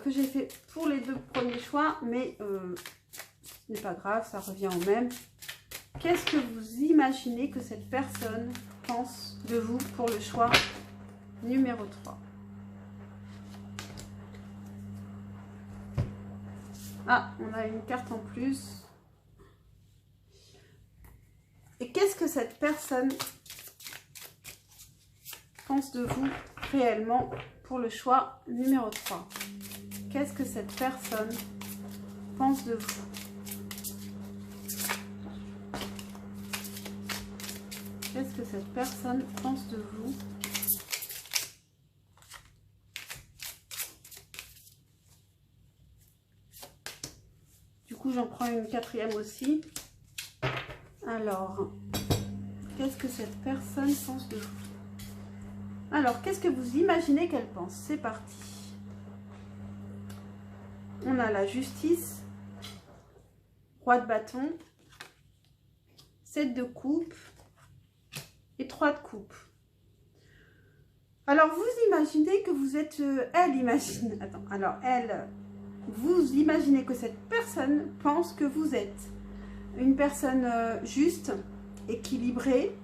que j'ai fait pour les 2 premiers choix, mais ce n'est pas grave, ça revient au même. Qu'est-ce que vous imaginez que cette personne pense de vous pour le choix numéro 3? Ah, on a une carte en plus. Et qu'est-ce que cette personne pense de vous réellement pour le choix numéro 3? Qu'est-ce que cette personne pense de vous? Qu'est-ce que cette personne pense de vous j'en prends une quatrième aussi. Alors, qu'est-ce que cette personne pense de vous? Alors, qu'est-ce que vous imaginez qu'elle pense? C'est parti. On a la justice, roi de bâton, 7 de coupe et 3 de coupe. Alors, vous imaginez que vous êtes... elle imagine... Attends, alors, elle... Vous imaginez que cette personne pense que vous êtes une personne juste, équilibrée,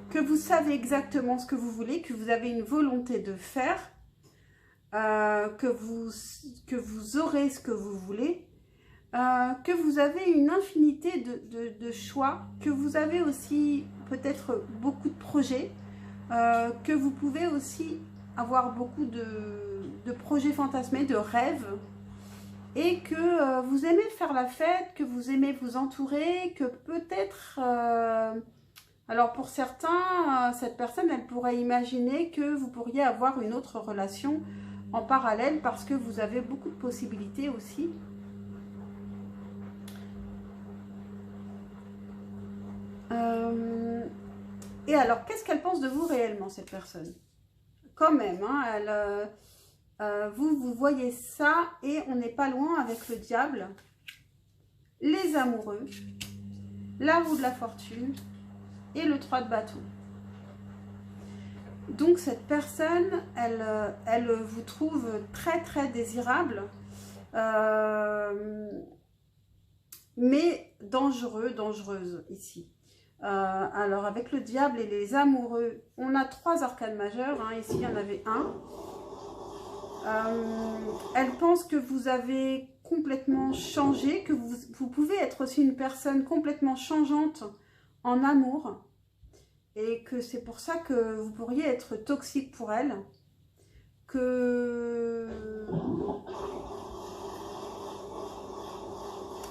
que vous savez exactement ce que vous voulez, que vous avez une volonté de faire, que vous aurez ce que vous voulez, que vous avez une infinité de choix, que vous avez aussi peut-être beaucoup de projets, que vous pouvez aussi avoir beaucoup de projets fantasmés, de rêves, et que vous aimez faire la fête, que vous aimez vous entourer, que peut-être... alors pour certains, cette personne, elle pourrait imaginer que vous pourriez avoir une autre relation en parallèle parce que vous avez beaucoup de possibilités aussi. Et alors, qu'est-ce qu'elle pense de vous réellement, cette personne? Quand même, hein, vous voyez ça et on n'est pas loin avec le diable, les amoureux, la roue de la fortune et le 3 de bâton. Donc cette personne, elle vous trouve très très désirable, mais dangereuse ici. Alors avec le diable et les amoureux, on a 3 arcanes majeures, hein, ici il y en avait un. Elle pense que vous avez complètement changé, que vous pouvez être aussi une personne complètement changeante en amour et que c'est pour ça que vous pourriez être toxique pour elle, que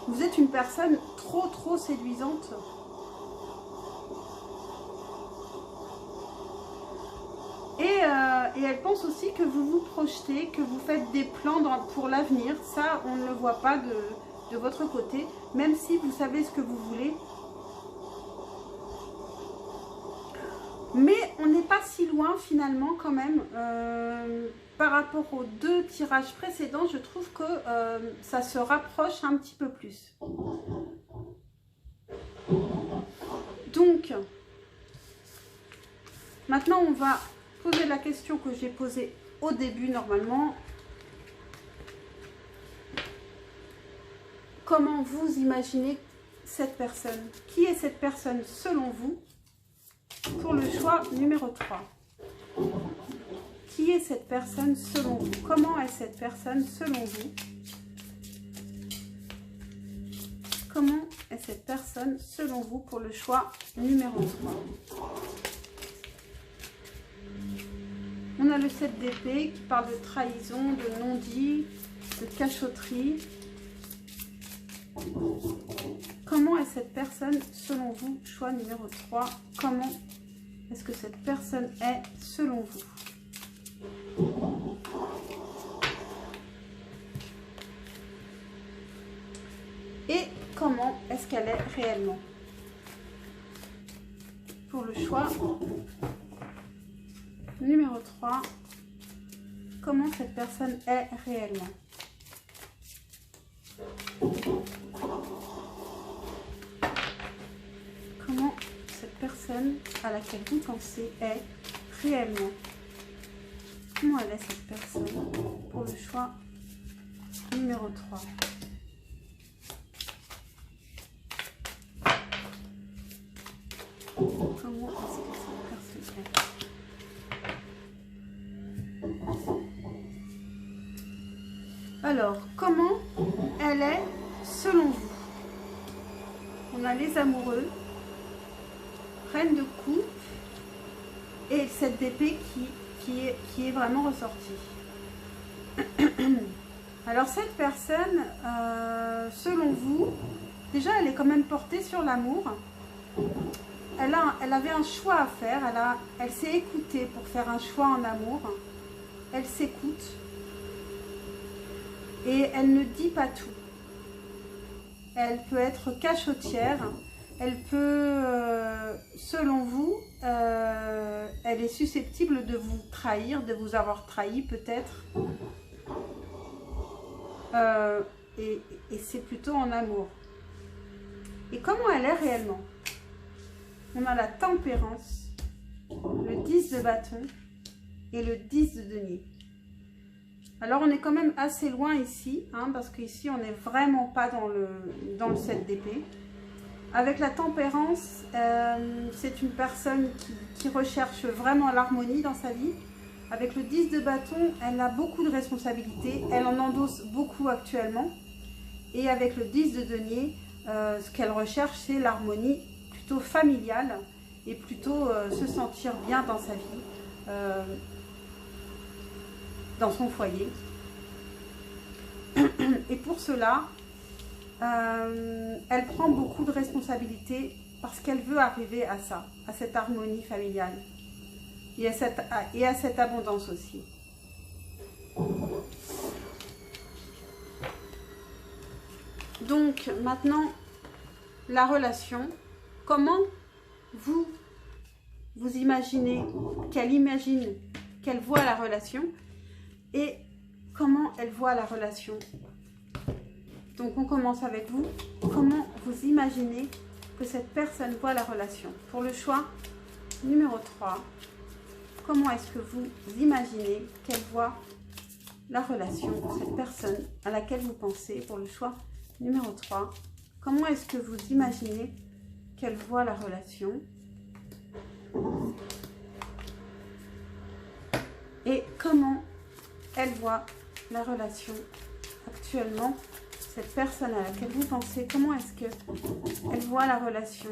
vous êtes une personne trop séduisante. Et elle pense aussi que vous vous projetez, que vous faites des plans pour l'avenir. Ça, on ne le voit pas de votre côté, même si vous savez ce que vous voulez. Mais on n'est pas si loin finalement quand même. Par rapport aux 2 tirages précédents, je trouve que ça se rapproche un petit peu plus. Donc, maintenant on va poser la question que j'ai posée au début normalement. Comment vous imaginez cette personne? Qui est cette personne selon vous? Pour le choix numéro 3. Qui est cette personne selon vous? Comment est cette personne selon vous? Comment est cette personne selon vous pour le choix numéro 3? On a le 7 d'épée qui parle de trahison, de non-dit, de cachotterie. Comment est cette personne selon vous? Choix numéro 3. Comment est-ce que cette personne est selon vous? Et comment est-ce qu'elle est réellement? Pour le choix numéro 3, comment cette personne est réellement? Comment cette personne à laquelle vous pensez est réellement? Comment elle est cette personne pour le choix numéro 3? Comment est-ce que cette personne est? Alors, comment elle est selon vous? On a les amoureux, reine de coupe et cette d'épée qui est vraiment ressortie. Alors cette personne, selon vous, déjà elle est quand même portée sur l'amour. Elle avait un choix à faire, elle s'est écoutée pour faire un choix en amour. Elle s'écoute et elle ne dit pas tout. elle peut être cachotière, elle peut, selon vous, elle est susceptible de vous trahir, de vous avoir trahi peut-être. Et c'est plutôt en amour. Et comment elle est réellement? On a la tempérance, le 10 de bâton et le 10 de denier. Alors on est quand même assez loin ici, hein, parce qu'ici on n'est vraiment pas dans le 7 d'épée. Avec la tempérance, c'est une personne qui recherche vraiment l'harmonie dans sa vie. Avec le 10 de bâton, elle a beaucoup de responsabilités, elle en endosse beaucoup actuellement. Et avec le 10 de denier, ce qu'elle recherche, c'est l'harmonie plutôt familiale et plutôt se sentir bien dans sa vie, dans son foyer. Et pour cela, elle prend beaucoup de responsabilités parce qu'elle veut arriver à ça, à cette harmonie familiale et à cette abondance aussi. Donc maintenant, la relation, comment vous imaginez, qu'elle voit la relation et comment elle voit la relation. Donc on commence avec vous. Comment vous imaginez que cette personne voit la relation? Pour le choix numéro 3, comment est-ce que vous imaginez qu'elle voit la relation, cette personne à laquelle vous pensez? Pour le choix numéro 3, comment est-ce que vous imaginez qu'elle voit la relation? Et comment elle voit la relation actuellement, cette personne à laquelle vous pensez, comment est-ce qu'elle voit la relation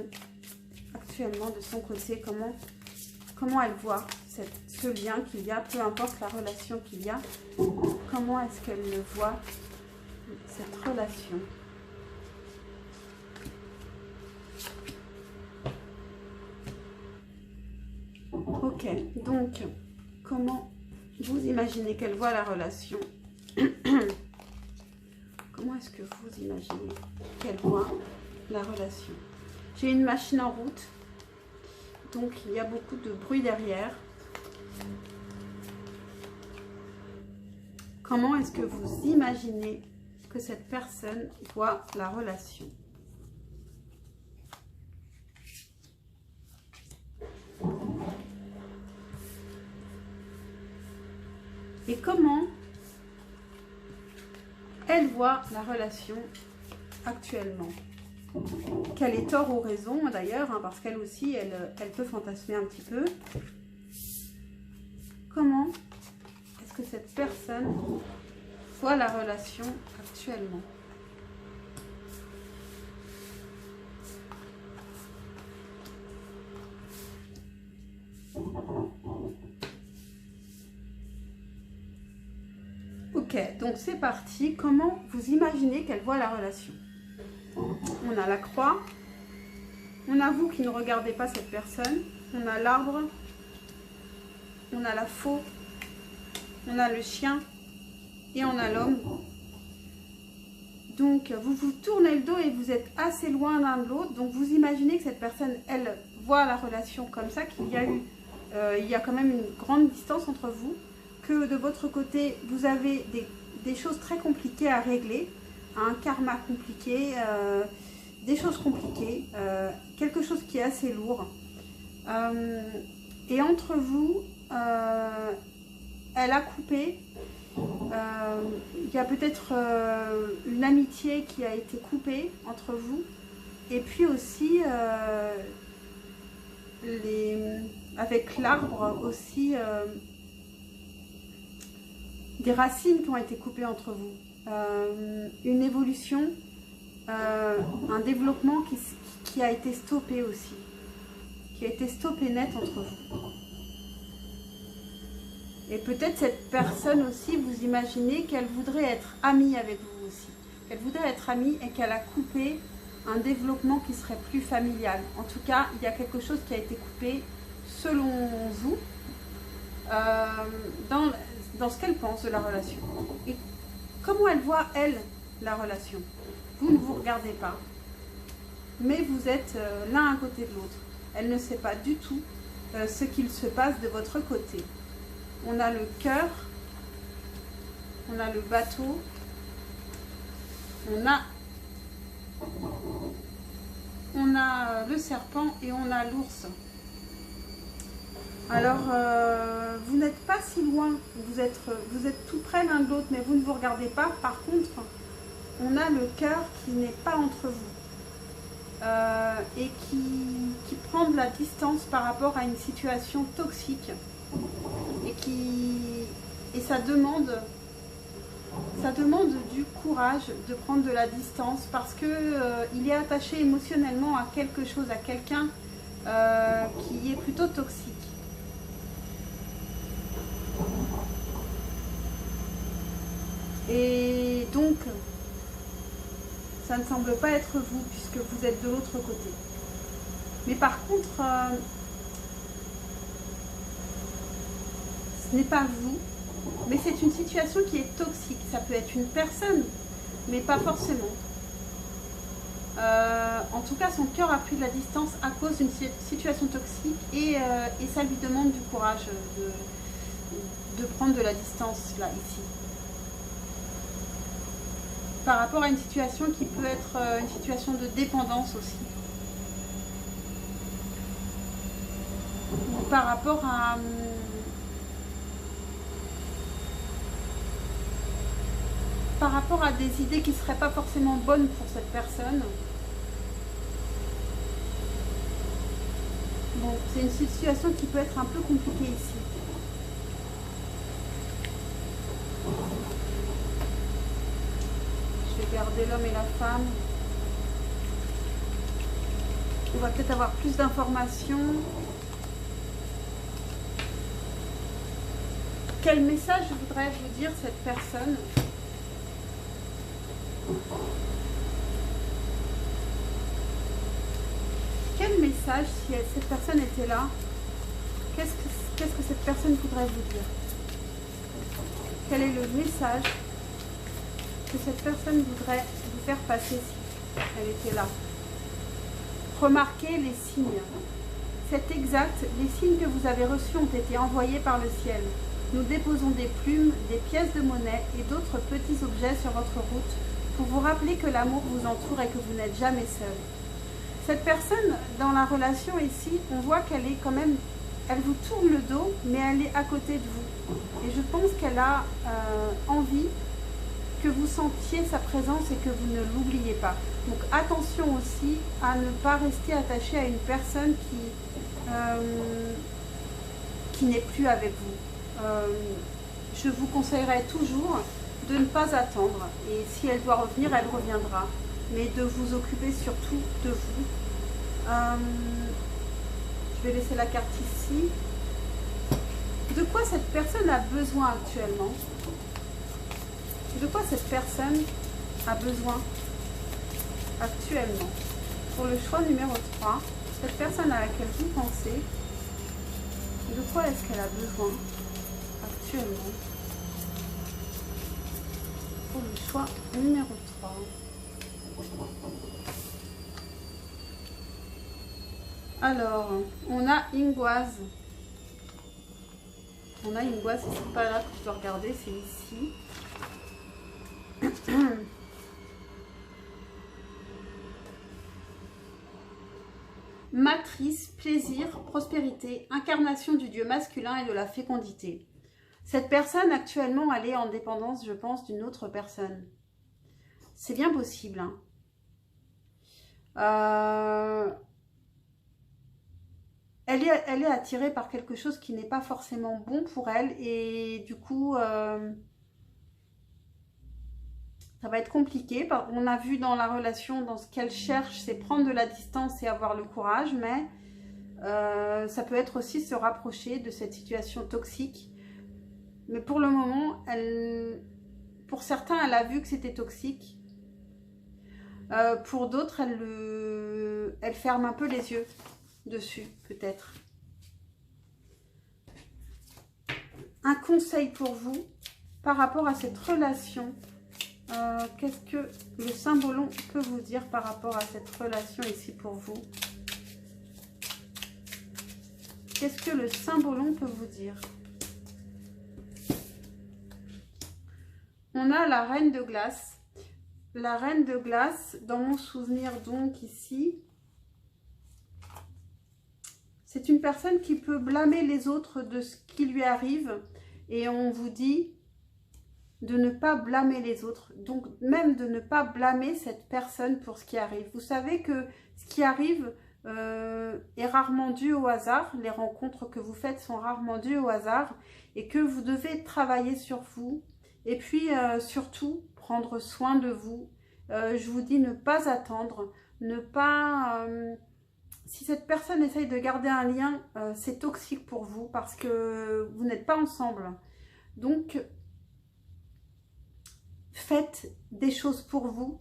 actuellement de son côté, comment elle voit ce lien qu'il y a, peu importe la relation qu'il y a, comment est-ce qu'elle le voit, cette relation. Ok, donc, comment vous imaginez qu'elle voit la relation? Comment est-ce que vous imaginez qu'elle voit la relation? J'ai une machine en route, donc il y a beaucoup de bruit derrière. Comment est-ce que vous imaginez que cette personne voit la relation? Et comment elle voit la relation actuellement? Qu'elle ait tort ou raison d'ailleurs, hein, parce qu'elle aussi, elle peut fantasmer un petit peu. Comment est-ce que cette personne voit la relation actuellement? Ok, donc c'est parti. Comment vous imaginez qu'elle voit la relation? On a la croix. On a vous qui ne regardez pas cette personne. On a l'arbre. On a la faux. On a le chien. Et on a l'homme. Donc, vous vous tournez le dos et vous êtes assez loin l'un de l'autre. Donc, vous imaginez que cette personne, elle, voit la relation comme ça, qu'il y a eu, il y a quand même une grande distance entre vous. Que de votre côté, vous avez des choses très compliquées à régler, un karma compliqué, des choses compliquées, quelque chose qui est assez lourd. Et entre vous, elle a coupé, il y a peut-être une amitié qui a été coupée entre vous, et puis aussi, avec l'arbre aussi, des racines qui ont été coupées entre vous, une évolution, un développement qui a été stoppé aussi, qui a été stoppé net entre vous. Et peut-être cette personne aussi, vous imaginez qu'elle voudrait être amie avec vous aussi, qu'elle voudrait être amie et qu'elle a coupé un développement qui serait plus familial. En tout cas, il y a quelque chose qui a été coupé selon vous, dans ce qu'elle pense de la relation. Et comment elle voit, elle, la relation. Vous ne vous regardez pas, mais vous êtes l'un à côté de l'autre. Elle ne sait pas du tout ce qu'il se passe de votre côté. On a le cœur, on a le bateau, on a le serpent et on a l'ours. Alors, vous n'êtes pas si loin, vous êtes tout près l'un de l'autre, mais vous ne vous regardez pas. Par contre, on a le cœur qui n'est pas entre vous et qui prend de la distance par rapport à une situation toxique et ça demande du courage de prendre de la distance parce que il est attaché émotionnellement à quelque chose, à quelqu'un qui est plutôt toxique. Et donc, ça ne semble pas être vous puisque vous êtes de l'autre côté. Mais par contre, ce n'est pas vous, mais c'est une situation qui est toxique. Ça peut être une personne, mais pas forcément. En tout cas, son cœur a pris de la distance à cause d'une situation toxique et ça lui demande du courage de prendre de la distance là, ici. Par rapport à une situation qui peut être une situation de dépendance aussi. Ou par rapport à des idées qui ne seraient pas forcément bonnes pour cette personne. Bon, c'est une situation qui peut être un peu compliquée ici. Je vais garder l'homme et la femme. On va peut-être avoir plus d'informations. Quel message voudrait vous dire cette personne ? Quel message, si cette personne était là, qu'est-ce que cette personne voudrait vous dire? Quel est le message que cette personne voudrait vous faire passer si elle était là? Remarquez les signes. C'est exact, les signes que vous avez reçus ont été envoyés par le ciel. Nous déposons des plumes, des pièces de monnaie et d'autres petits objets sur votre route pour vous rappeler que l'amour vous entoure et que vous n'êtes jamais seul. Cette personne, dans la relation ici, on voit qu'elle est quand même, elle vous tourne le dos, mais elle est à côté de vous. Et je pense qu'elle a envie que vous sentiez sa présence et que vous ne l'oubliez pas. Donc attention aussi à ne pas rester attaché à une personne qui n'est plus avec vous. Je vous conseillerais toujours de ne pas attendre. Et si elle doit revenir, elle reviendra. Mais de vous occuper surtout de vous. Je vais laisser la carte ici. De quoi cette personne a besoin actuellement? De quoi cette personne a besoin actuellement? Pour le choix numéro 3, cette personne à laquelle vous pensez, de quoi est-ce qu'elle a besoin actuellement? Pour le choix numéro 3. Alors, on a Ingoise. On a Ingoise, c'est pas là que je dois regarder, c'est ici. Matrice, plaisir, prospérité, incarnation du dieu masculin et de la fécondité. Cette personne actuellement, elle est en dépendance, je pense, d'une autre personne. C'est bien possible. Hein. Elle est attirée par quelque chose qui n'est pas forcément bon pour elle et du coup, ça va être compliqué. On a vu dans la relation, dans ce qu'elle cherche, c'est prendre de la distance et avoir le courage, mais ça peut être aussi se rapprocher de cette situation toxique. Mais pour le moment, pour certains, elle a vu que c'était toxique. Pour d'autres, elle ferme un peu les yeux dessus, peut-être. Un conseil pour vous par rapport à cette relation Qu'est-ce que le Symbolon peut vous dire par rapport à cette relation ici pour vous? Qu'est-ce que le Symbolon peut vous dire? On a la Reine de Glace. La Reine de Glace, dans mon souvenir donc ici, c'est une personne qui peut blâmer les autres de ce qui lui arrive. Et on vous dit de ne pas blâmer les autres. Donc même de ne pas blâmer cette personne pour ce qui arrive. Vous savez que ce qui arrive est rarement dû au hasard. Les rencontres que vous faites sont rarement dues au hasard. Et que vous devez travailler sur vous. Et puis surtout, prendre soin de vous. Je vous dis ne pas attendre. Ne pas... si cette personne essaye de garder un lien, c'est toxique pour vous. Parce que vous n'êtes pas ensemble. Donc... faites des choses pour vous,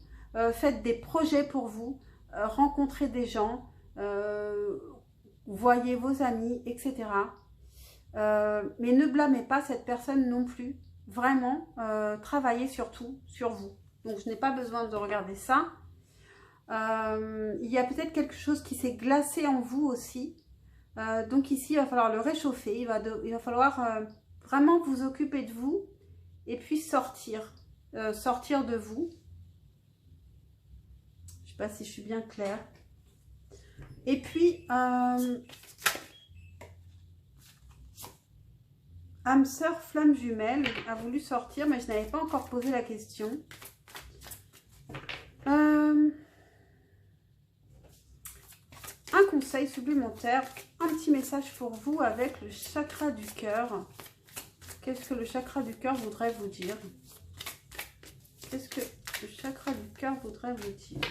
faites des projets pour vous, rencontrez des gens, voyez vos amis, etc. Mais ne blâmez pas cette personne non plus. Vraiment, travaillez surtout sur vous. Donc, je n'ai pas besoin de regarder ça. Il y a peut-être quelque chose qui s'est glacé en vous aussi. Donc ici, il va falloir le réchauffer. Il va falloir vraiment vous occuper de vous et puis sortir. Sortir de vous. Je ne sais pas si je suis bien claire. Et puis, âme sœur flamme jumelle a voulu sortir, mais je n'avais pas encore posé la question. Un conseil supplémentaire, un petit message pour vous avec le chakra du cœur. Qu'est-ce que le chakra du cœur voudrait vous dire ? Qu'est-ce que le chakra du cœur voudrait vous dire?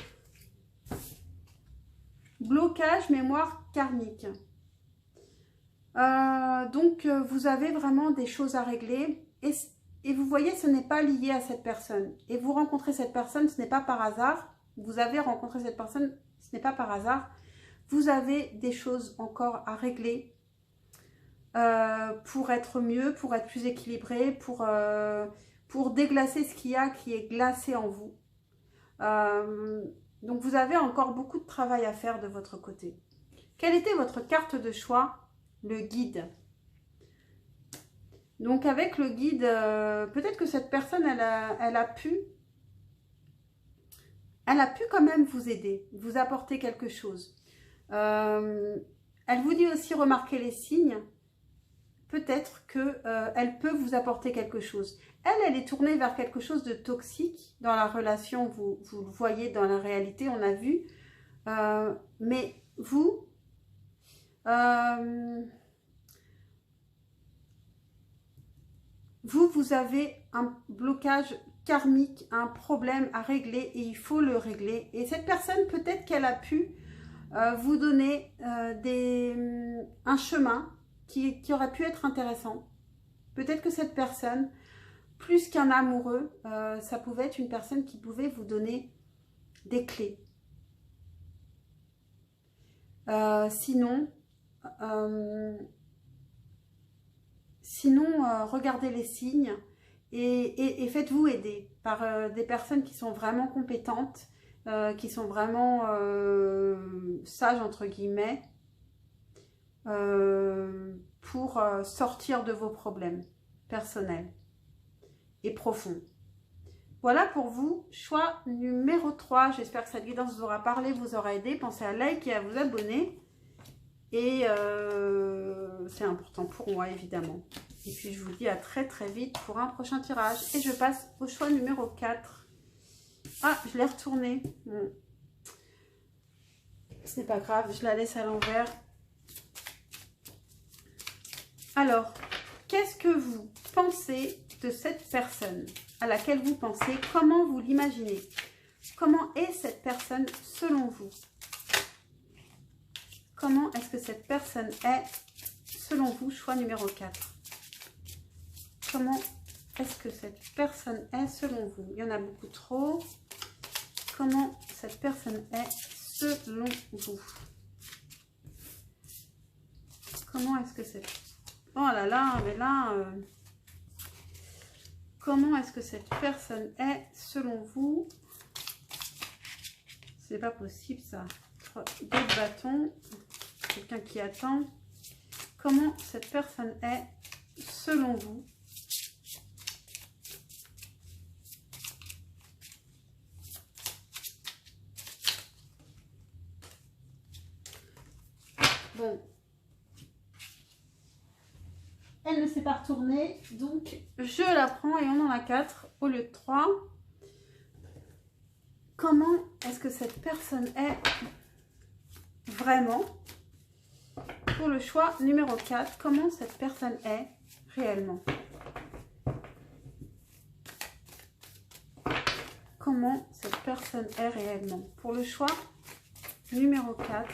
Blocage, mémoire karmique. Donc, vous avez vraiment des choses à régler. Et vous voyez, ce n'est pas lié à cette personne. Et vous rencontrez cette personne, ce n'est pas par hasard. Vous avez rencontré cette personne, ce n'est pas par hasard. Vous avez des choses encore à régler pour être mieux, pour être plus équilibré, pour déglacer ce qu'il y a qui est glacé en vous. Donc, vous avez encore beaucoup de travail à faire de votre côté. Quelle était votre carte de choix? Le guide. Donc, avec le guide, peut-être que cette personne, elle a pu quand même vous aider, vous apporter quelque chose. Elle vous dit aussi remarquer les signes. Peut-être qu'elle peut vous apporter quelque chose. Elle est tournée vers quelque chose de toxique dans la relation. Vous le voyez dans la réalité, on a vu. Mais vous, vous avez un blocage karmique, un problème à régler et il faut le régler. Et cette personne, peut-être qu'elle a pu vous donner un chemin qui aurait pu être intéressant. Peut-être que cette personne, plus qu'un amoureux, ça pouvait être une personne qui pouvait vous donner des clés. Sinon, regardez les signes et faites-vous aider par des personnes qui sont vraiment compétentes, qui sont vraiment sages, entre guillemets, pour sortir de vos problèmes personnels et profonds. Voilà pour vous, choix numéro 3. J'espère que cette guidance vous aura parlé, vous aura aidé. Pensez à liker et à vous abonner. Et c'est important pour moi, évidemment. Et puis, je vous dis à très très vite pour un prochain tirage. Et je passe au choix numéro 4. Ah, je l'ai retourné. Bon. Ce n'est pas grave, je la laisse à l'envers. Alors, qu'est-ce que vous pensez de cette personne à laquelle vous pensez? Comment vous l'imaginez? Comment est cette personne selon vous? Comment est-ce que cette personne est selon vous? Choix numéro 4. Comment est-ce que cette personne est selon vous? Il y en a beaucoup trop. Comment cette personne est selon vous? Comment est-ce que cette... Oh là là, mais là... comment est-ce que cette personne est selon vous? C'est pas possible ça. 2 de bâton, quelqu'un qui attend. Comment cette personne est selon vous? Bon. Elle ne s'est pas retournée, donc je la prends et on en a 4 au lieu de 3. Comment est-ce que cette personne est vraiment? Pour le choix numéro 4, comment cette personne est réellement? Comment cette personne est réellement? Pour le choix numéro 4,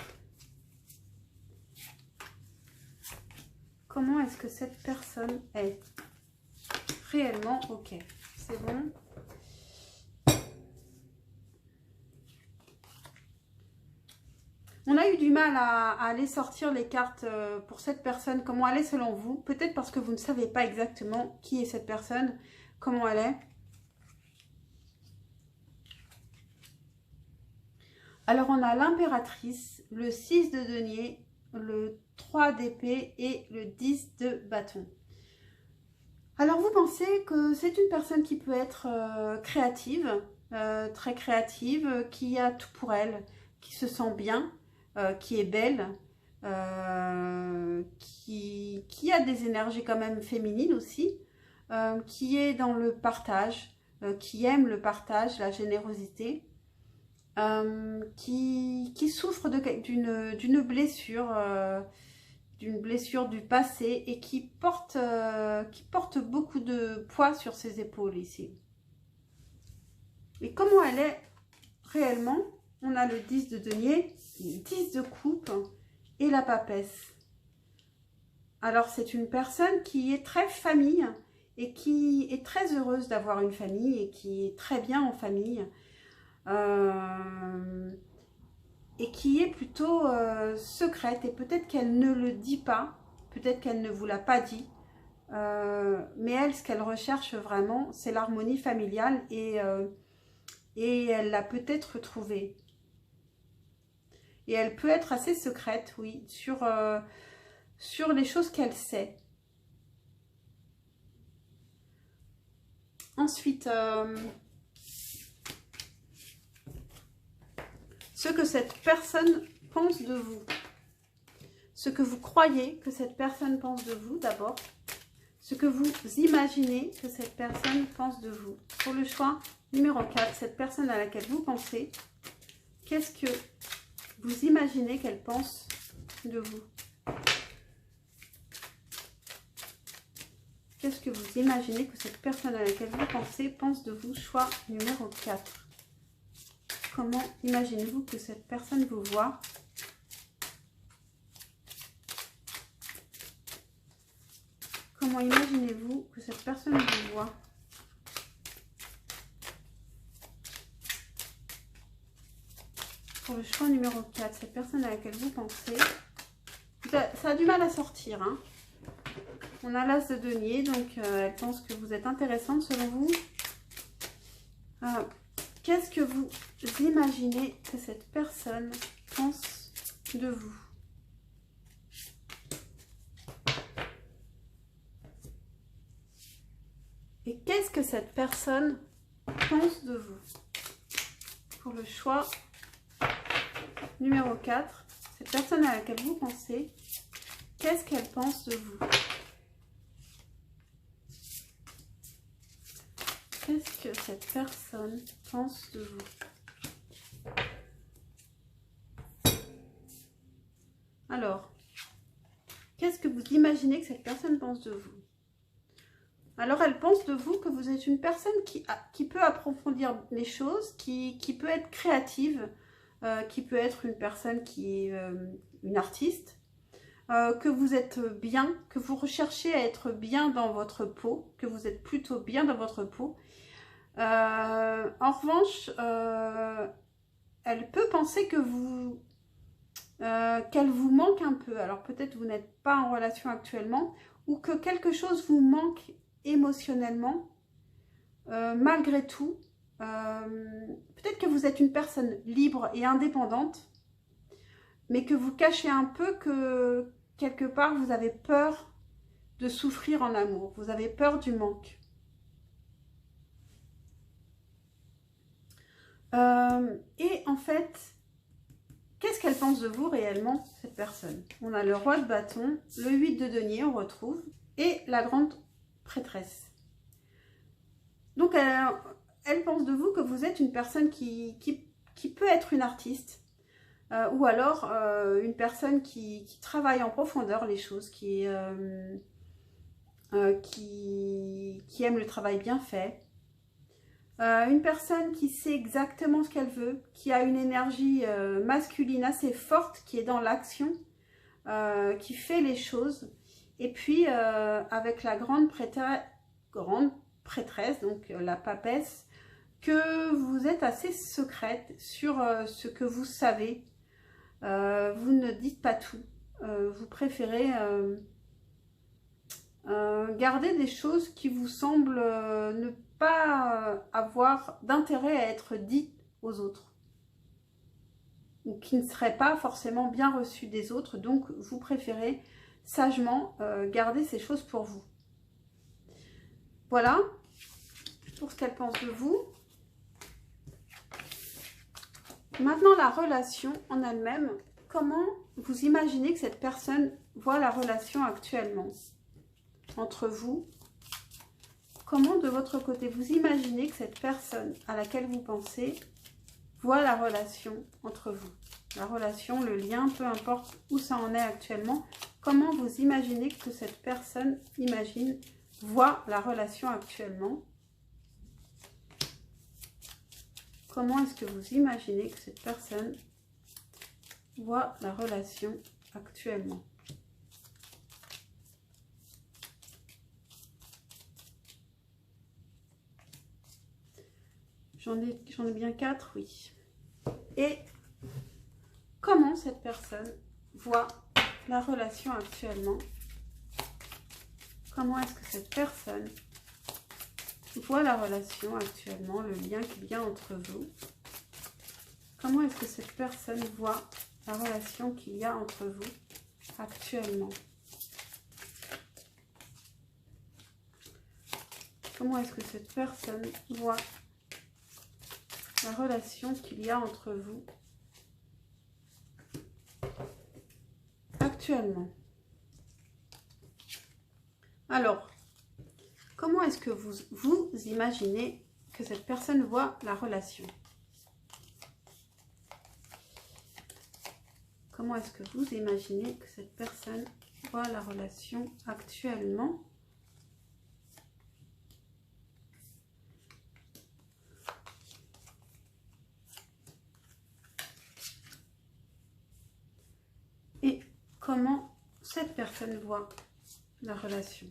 comment est-ce que cette personne est réellement? Ok, c'est bon. On a eu du mal à aller sortir les cartes pour cette personne. Comment elle est selon vous? Peut-être parce que vous ne savez pas exactement qui est cette personne, comment elle est. Alors, on a l'impératrice, le 6 de denier, le 3 d'épée et le 10 de bâton. Alors, vous pensez que c'est une personne qui peut être créative, très créative, qui a tout pour elle, qui se sent bien, qui est belle, qui a des énergies quand même féminines aussi, qui est dans le partage, qui aime le partage, la générosité, qui souffre d'une blessure du passé et qui porte beaucoup de poids sur ses épaules ici. Et comment elle est réellement? On a le 10 de denier, le 10 de coupe et la papesse. Alors, c'est une personne qui est très famille et qui est très heureuse d'avoir une famille et qui est très bien en famille. Et qui est plutôt secrète. Et peut-être qu'elle ne le dit pas, peut-être qu'elle ne vous l'a pas dit. Mais elle, ce qu'elle recherche vraiment, c'est l'harmonie familiale et elle l'a peut-être trouvée. Et elle peut être assez secrète, oui, sur les choses qu'elle sait. Ensuite, ce que cette personne pense de vous. Ce que vous croyez que cette personne pense de vous d'abord. Ce que vous imaginez que cette personne pense de vous. Pour le choix numéro 4, cette personne à laquelle vous pensez, qu'est-ce que vous imaginez qu'elle pense de vous? Qu'est-ce que vous imaginez que cette personne à laquelle vous pensez pense de vous? Choix numéro 4. Comment imaginez-vous que cette personne vous voit? Comment imaginez-vous que cette personne vous voit? Pour le choix numéro 4, cette personne à laquelle vous pensez, ça a du mal à sortir, hein. On a l'as de denier, donc elle pense que vous êtes intéressante selon vous. Qu'est-ce que vous imaginez que cette personne pense de vous? Et qu'est-ce que cette personne pense de vous? Pour le choix numéro 4, cette personne à laquelle vous pensez, qu'est-ce qu'elle pense de vous? Qu'est-ce que cette personne pense de vous? Alors, qu'est-ce que vous imaginez que cette personne pense de vous? Alors, elle pense de vous que vous êtes une personne qui peut approfondir les choses, qui peut être créative, qui peut être une personne qui est une artiste, que vous êtes bien, que vous recherchez à être bien dans votre peau, que vous êtes plutôt bien dans votre peau. En revanche, elle peut penser que qu'elle vous manque un peu. Alors peut-être vous n'êtes pas en relation actuellement ou que quelque chose vous manque émotionnellement malgré tout, peut-être que vous êtes une personne libre et indépendante, mais que vous cachez un peu que quelque part vous avez peur de souffrir en amour, vous avez peur du manque. Et en fait, qu'est-ce qu'elle pense de vous réellement, cette personne? On a le roi de bâton, le 8 de denier, on retrouve, et la grande prêtresse. Donc, elle pense de vous que vous êtes une personne qui peut être une artiste, ou alors une personne qui travaille en profondeur les choses, qui aime le travail bien fait. Une personne qui sait exactement ce qu'elle veut, qui a une énergie masculine assez forte, qui est dans l'action, qui fait les choses. Et puis, avec la grande prêtresse, donc la papesse, que vous êtes assez secrète sur ce que vous savez. Vous ne dites pas tout. Vous préférez garder des choses qui vous semblent ne pas avoir d'intérêt à être dites aux autres, ou qui ne seraient pas forcément bien reçues des autres. Donc, vous préférez sagement garder ces choses pour vous. Voilà pour ce qu'elle pense de vous. Maintenant, la relation en elle-même. Comment vous imaginez que cette personne voit la relation actuellement entre vous? Comment, de votre côté, vous imaginez que cette personne à laquelle vous pensez voit la relation entre vous? La relation, le lien, peu importe où ça en est actuellement. Comment vous imaginez que cette personne voit la relation actuellement? Comment est-ce que vous imaginez que cette personne voit la relation actuellement? J'en ai bien 4, oui. Et comment cette personne voit la relation actuellement? Comment est-ce que cette personne voit la relation actuellement, le lien qu'il y a entre vous? Comment est-ce que cette personne voit la relation qu'il y a entre vous actuellement? Comment est-ce que cette personne voit la relation qu'il y a entre vous actuellement? Alors, comment est-ce que vous imaginez que cette personne voit la relation? Comment est-ce que vous imaginez que cette personne voit la relation actuellement? Et comment cette personne voit la relation?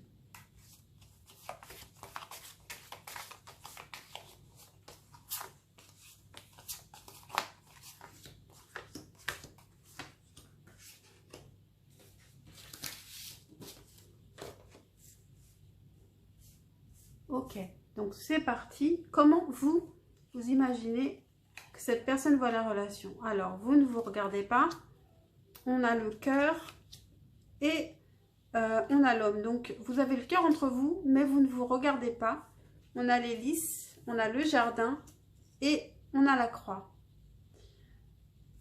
Ok, donc c'est parti. Comment vous imaginez que cette personne voit la relation? Alors, vous ne vous regardez pas. On a le cœur et on a l'homme. Donc, vous avez le cœur entre vous, mais vous ne vous regardez pas. On a les lys, on a le jardin et on a la croix.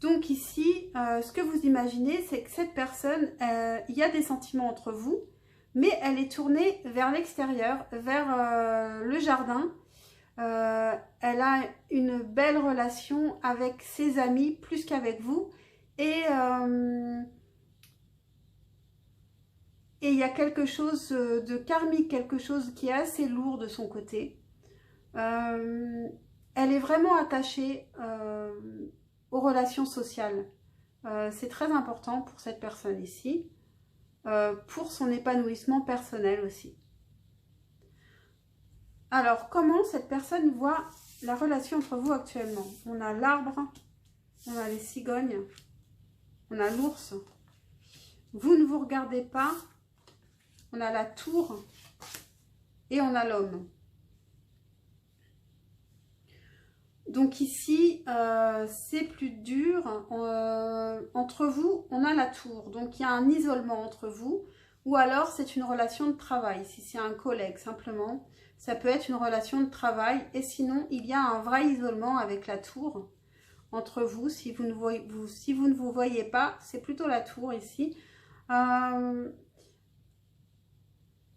Donc ici, ce que vous imaginez, c'est que cette personne, il y a des sentiments entre vous, mais elle est tournée vers l'extérieur, vers le jardin. Elle a une belle relation avec ses amis, plus qu'avec vous. Et il y a quelque chose de karmique, quelque chose qui est assez lourd de son côté. Elle est vraiment attachée aux relations sociales. C'est très important pour cette personne ici. Pour son épanouissement personnel aussi. Alors, comment cette personne voit la relation entre vous actuellement? On a l'arbre, on a les cigognes, on a l'ours. Vous ne vous regardez pas. On a la tour et on a l'homme. Donc ici, c'est plus dur. Entre vous, on a la tour. Donc il y a un isolement entre vous. Ou alors c'est une relation de travail. Si c'est un collègue simplement, ça peut être une relation de travail. Et sinon, il y a un vrai isolement avec la tour entre vous. Si vous ne vous voyez pas, c'est plutôt la tour ici.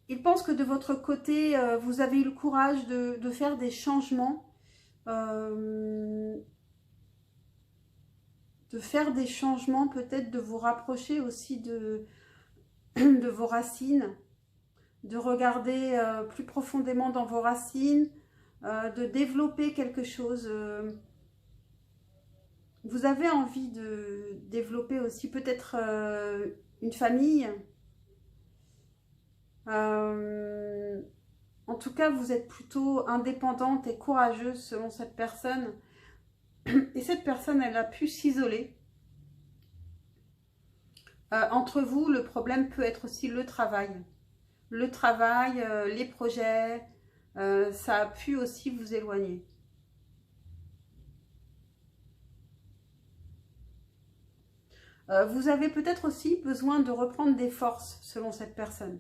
Il pense que de votre côté, vous avez eu le courage de faire des changements. Peut-être de vous rapprocher aussi de vos racines, de regarder plus profondément dans vos racines, de développer quelque chose. Vous avez envie de développer aussi peut-être une famille. En tout cas, vous êtes plutôt indépendante et courageuse selon cette personne. Et cette personne, elle a pu s'isoler. Entre vous, le problème peut être aussi le travail. Le travail, les projets, ça a pu aussi vous éloigner. Vous avez peut-être aussi besoin de reprendre des forces selon cette personne.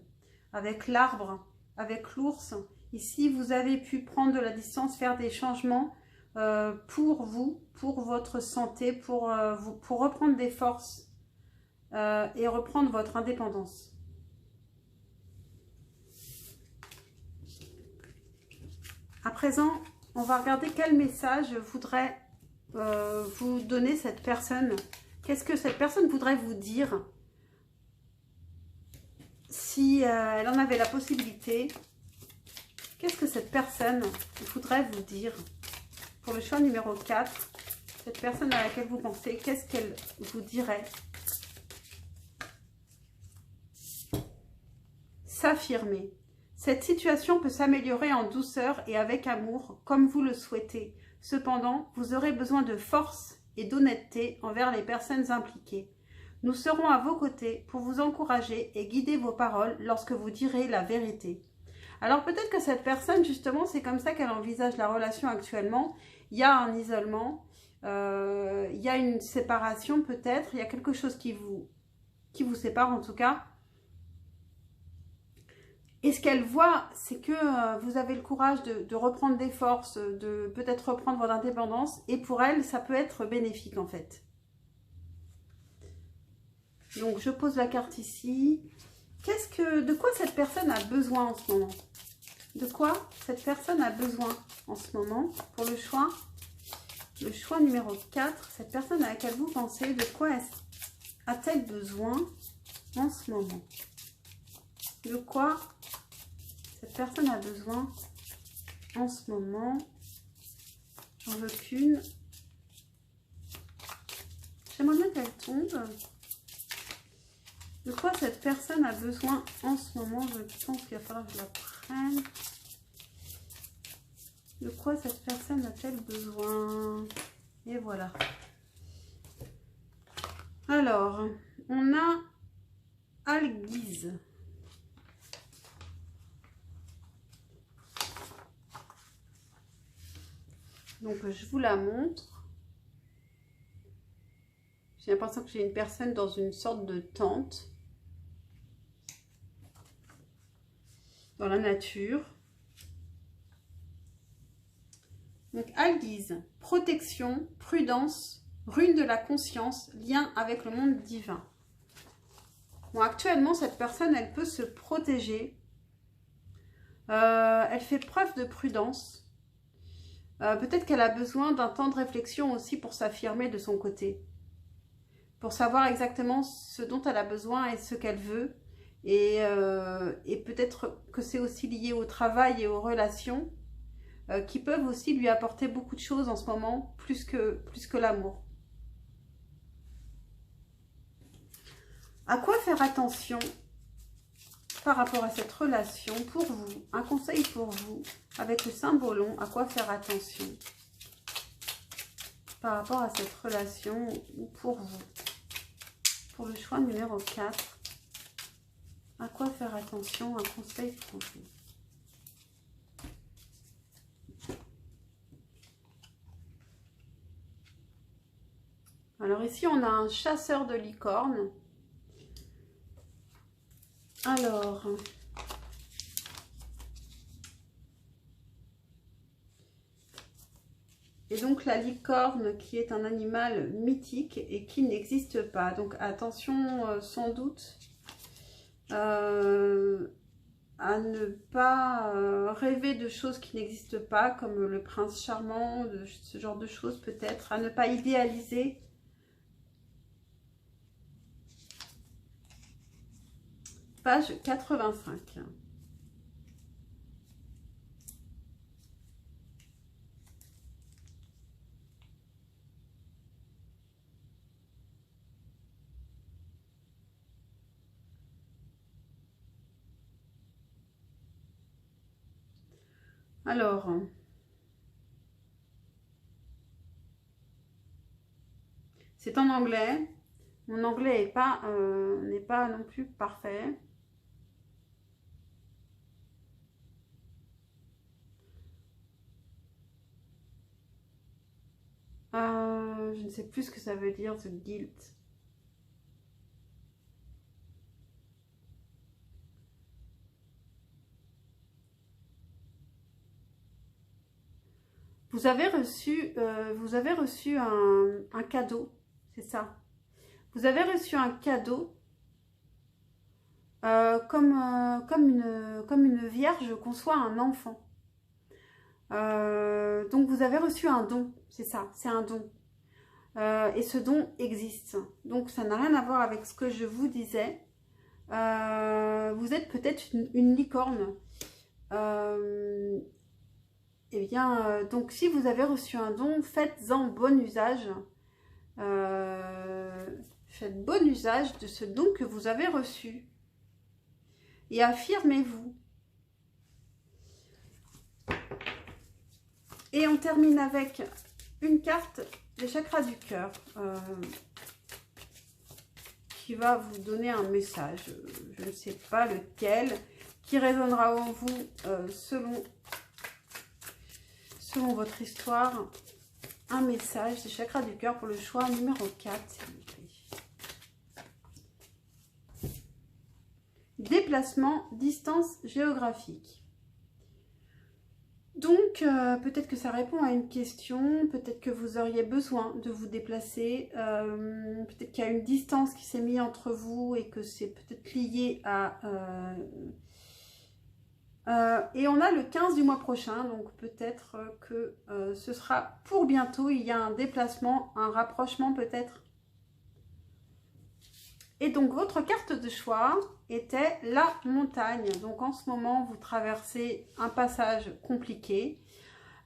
Avec l'arbre, avec l'ours, ici vous avez pu prendre de la distance, faire des changements pour vous, pour votre santé, pour reprendre des forces et reprendre votre indépendance. À présent, on va regarder quel message voudrait vous donner cette personne. Qu'est-ce que cette personne voudrait vous dire si elle en avait la possibilité? Qu'est-ce que cette personne voudrait vous dire? Pour le choix numéro 4, cette personne à laquelle vous pensez, qu'est-ce qu'elle vous dirait? S'affirmer. Cette situation peut s'améliorer en douceur et avec amour, comme vous le souhaitez. Cependant, vous aurez besoin de force et d'honnêteté envers les personnes impliquées. Nous serons à vos côtés pour vous encourager et guider vos paroles lorsque vous direz la vérité. Alors peut-être que cette personne, justement, c'est comme ça qu'elle envisage la relation actuellement. Il y a un isolement, il y a une séparation peut-être, il y a quelque chose qui vous sépare en tout cas. Et ce qu'elle voit, c'est que vous avez le courage de reprendre des forces, de peut-être reprendre votre indépendance. Et pour elle, ça peut être bénéfique en fait. Donc, je pose la carte ici. De quoi cette personne a besoin en ce moment? De quoi cette personne a besoin en ce moment pour le choix numéro 4. Cette personne à laquelle vous pensez, de quoi a-t-elle besoin en ce moment? De quoi cette personne a besoin en ce moment? J'en veux qu'une. J'aimerais bien qu'elle tombe. De quoi cette personne a besoin en ce moment? Je pense qu'il va falloir que je la prenne. De quoi cette personne a-t-elle besoin? Et voilà. Alors, on a Alguise. Donc, je vous la montre. J'ai l'impression que j'ai une personne dans une sorte de tente. Dans la nature. Donc, Alguise, protection, prudence, rune de la conscience, lien avec le monde divin. Bon, actuellement, cette personne, elle peut se protéger. Elle fait preuve de prudence. Peut-être qu'elle a besoin d'un temps de réflexion aussi pour s'affirmer de son côté. Pour savoir exactement ce dont elle a besoin et ce qu'elle veut. Et peut-être que c'est aussi lié au travail et aux relations qui peuvent aussi lui apporter beaucoup de choses en ce moment, plus que l'amour. À quoi faire attention par rapport à cette relation pour vous? Un conseil pour vous avec le symbolon, à quoi faire attention par rapport à cette relation ou pour vous? Pour le choix numéro 4, à quoi faire attention? Un conseil pour vous. Alors ici, on a un chasseur de licorne. Alors, et donc la licorne qui est un animal mythique et qui n'existe pas. Donc attention sans doute à ne pas rêver de choses qui n'existent pas, comme le prince charmant, ce genre de choses peut-être. À ne pas idéaliser. Page 85. Alors, c'est en anglais. Mon anglais n'est pas non plus parfait. Je ne sais plus ce que ça veut dire, the guilt. Vous avez reçu un cadeau, c'est ça. Vous avez reçu un cadeau comme une vierge conçoit un enfant. Donc vous avez reçu un don, c'est ça, c'est un don. Et ce don existe. Donc ça n'a rien à voir avec ce que je vous disais. Vous êtes peut-être une licorne. Eh bien, donc si vous avez reçu un don, faites-en bon usage. Faites bon usage de ce don que vous avez reçu. Et affirmez-vous. Et on termine avec une carte des chakras du cœur qui va vous donner un message. Je ne sais pas lequel, qui résonnera en vous selon votre histoire. Un message des chakras du cœur pour le choix numéro 4, s'il vous plaît. Déplacement, distance géographique. Donc, peut-être que ça répond à une question, peut-être que vous auriez besoin de vous déplacer, peut-être qu'il y a une distance qui s'est mise entre vous et que c'est peut-être lié à... et on a le 15 du mois prochain, donc peut-être que ce sera pour bientôt. Il y a un déplacement, un rapprochement peut-être. Et donc votre carte de choix était la montagne. Donc en ce moment, vous traversez un passage compliqué.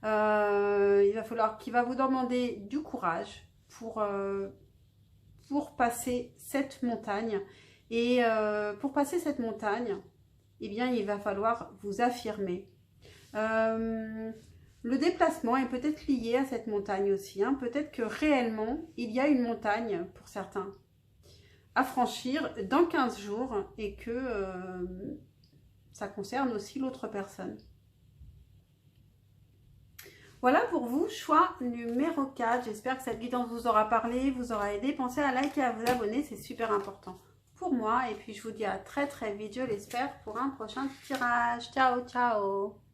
Il va falloir qu'il va vous demander du courage pour passer cette montagne. Et pour passer cette montagne, eh bien, il va falloir vous affirmer. Le déplacement est peut-être lié à cette montagne aussi. Hein. Peut-être que réellement, il y a une montagne pour certains à franchir dans 15 jours et que ça concerne aussi l'autre personne. Voilà pour vous, choix numéro 4. J'espère que cette guidance vous aura parlé, vous aura aidé. Pensez à liker et à vous abonner, c'est super important pour moi. Et puis je vous dis à très très vite, je l'espère, pour un prochain tirage. Ciao, ciao!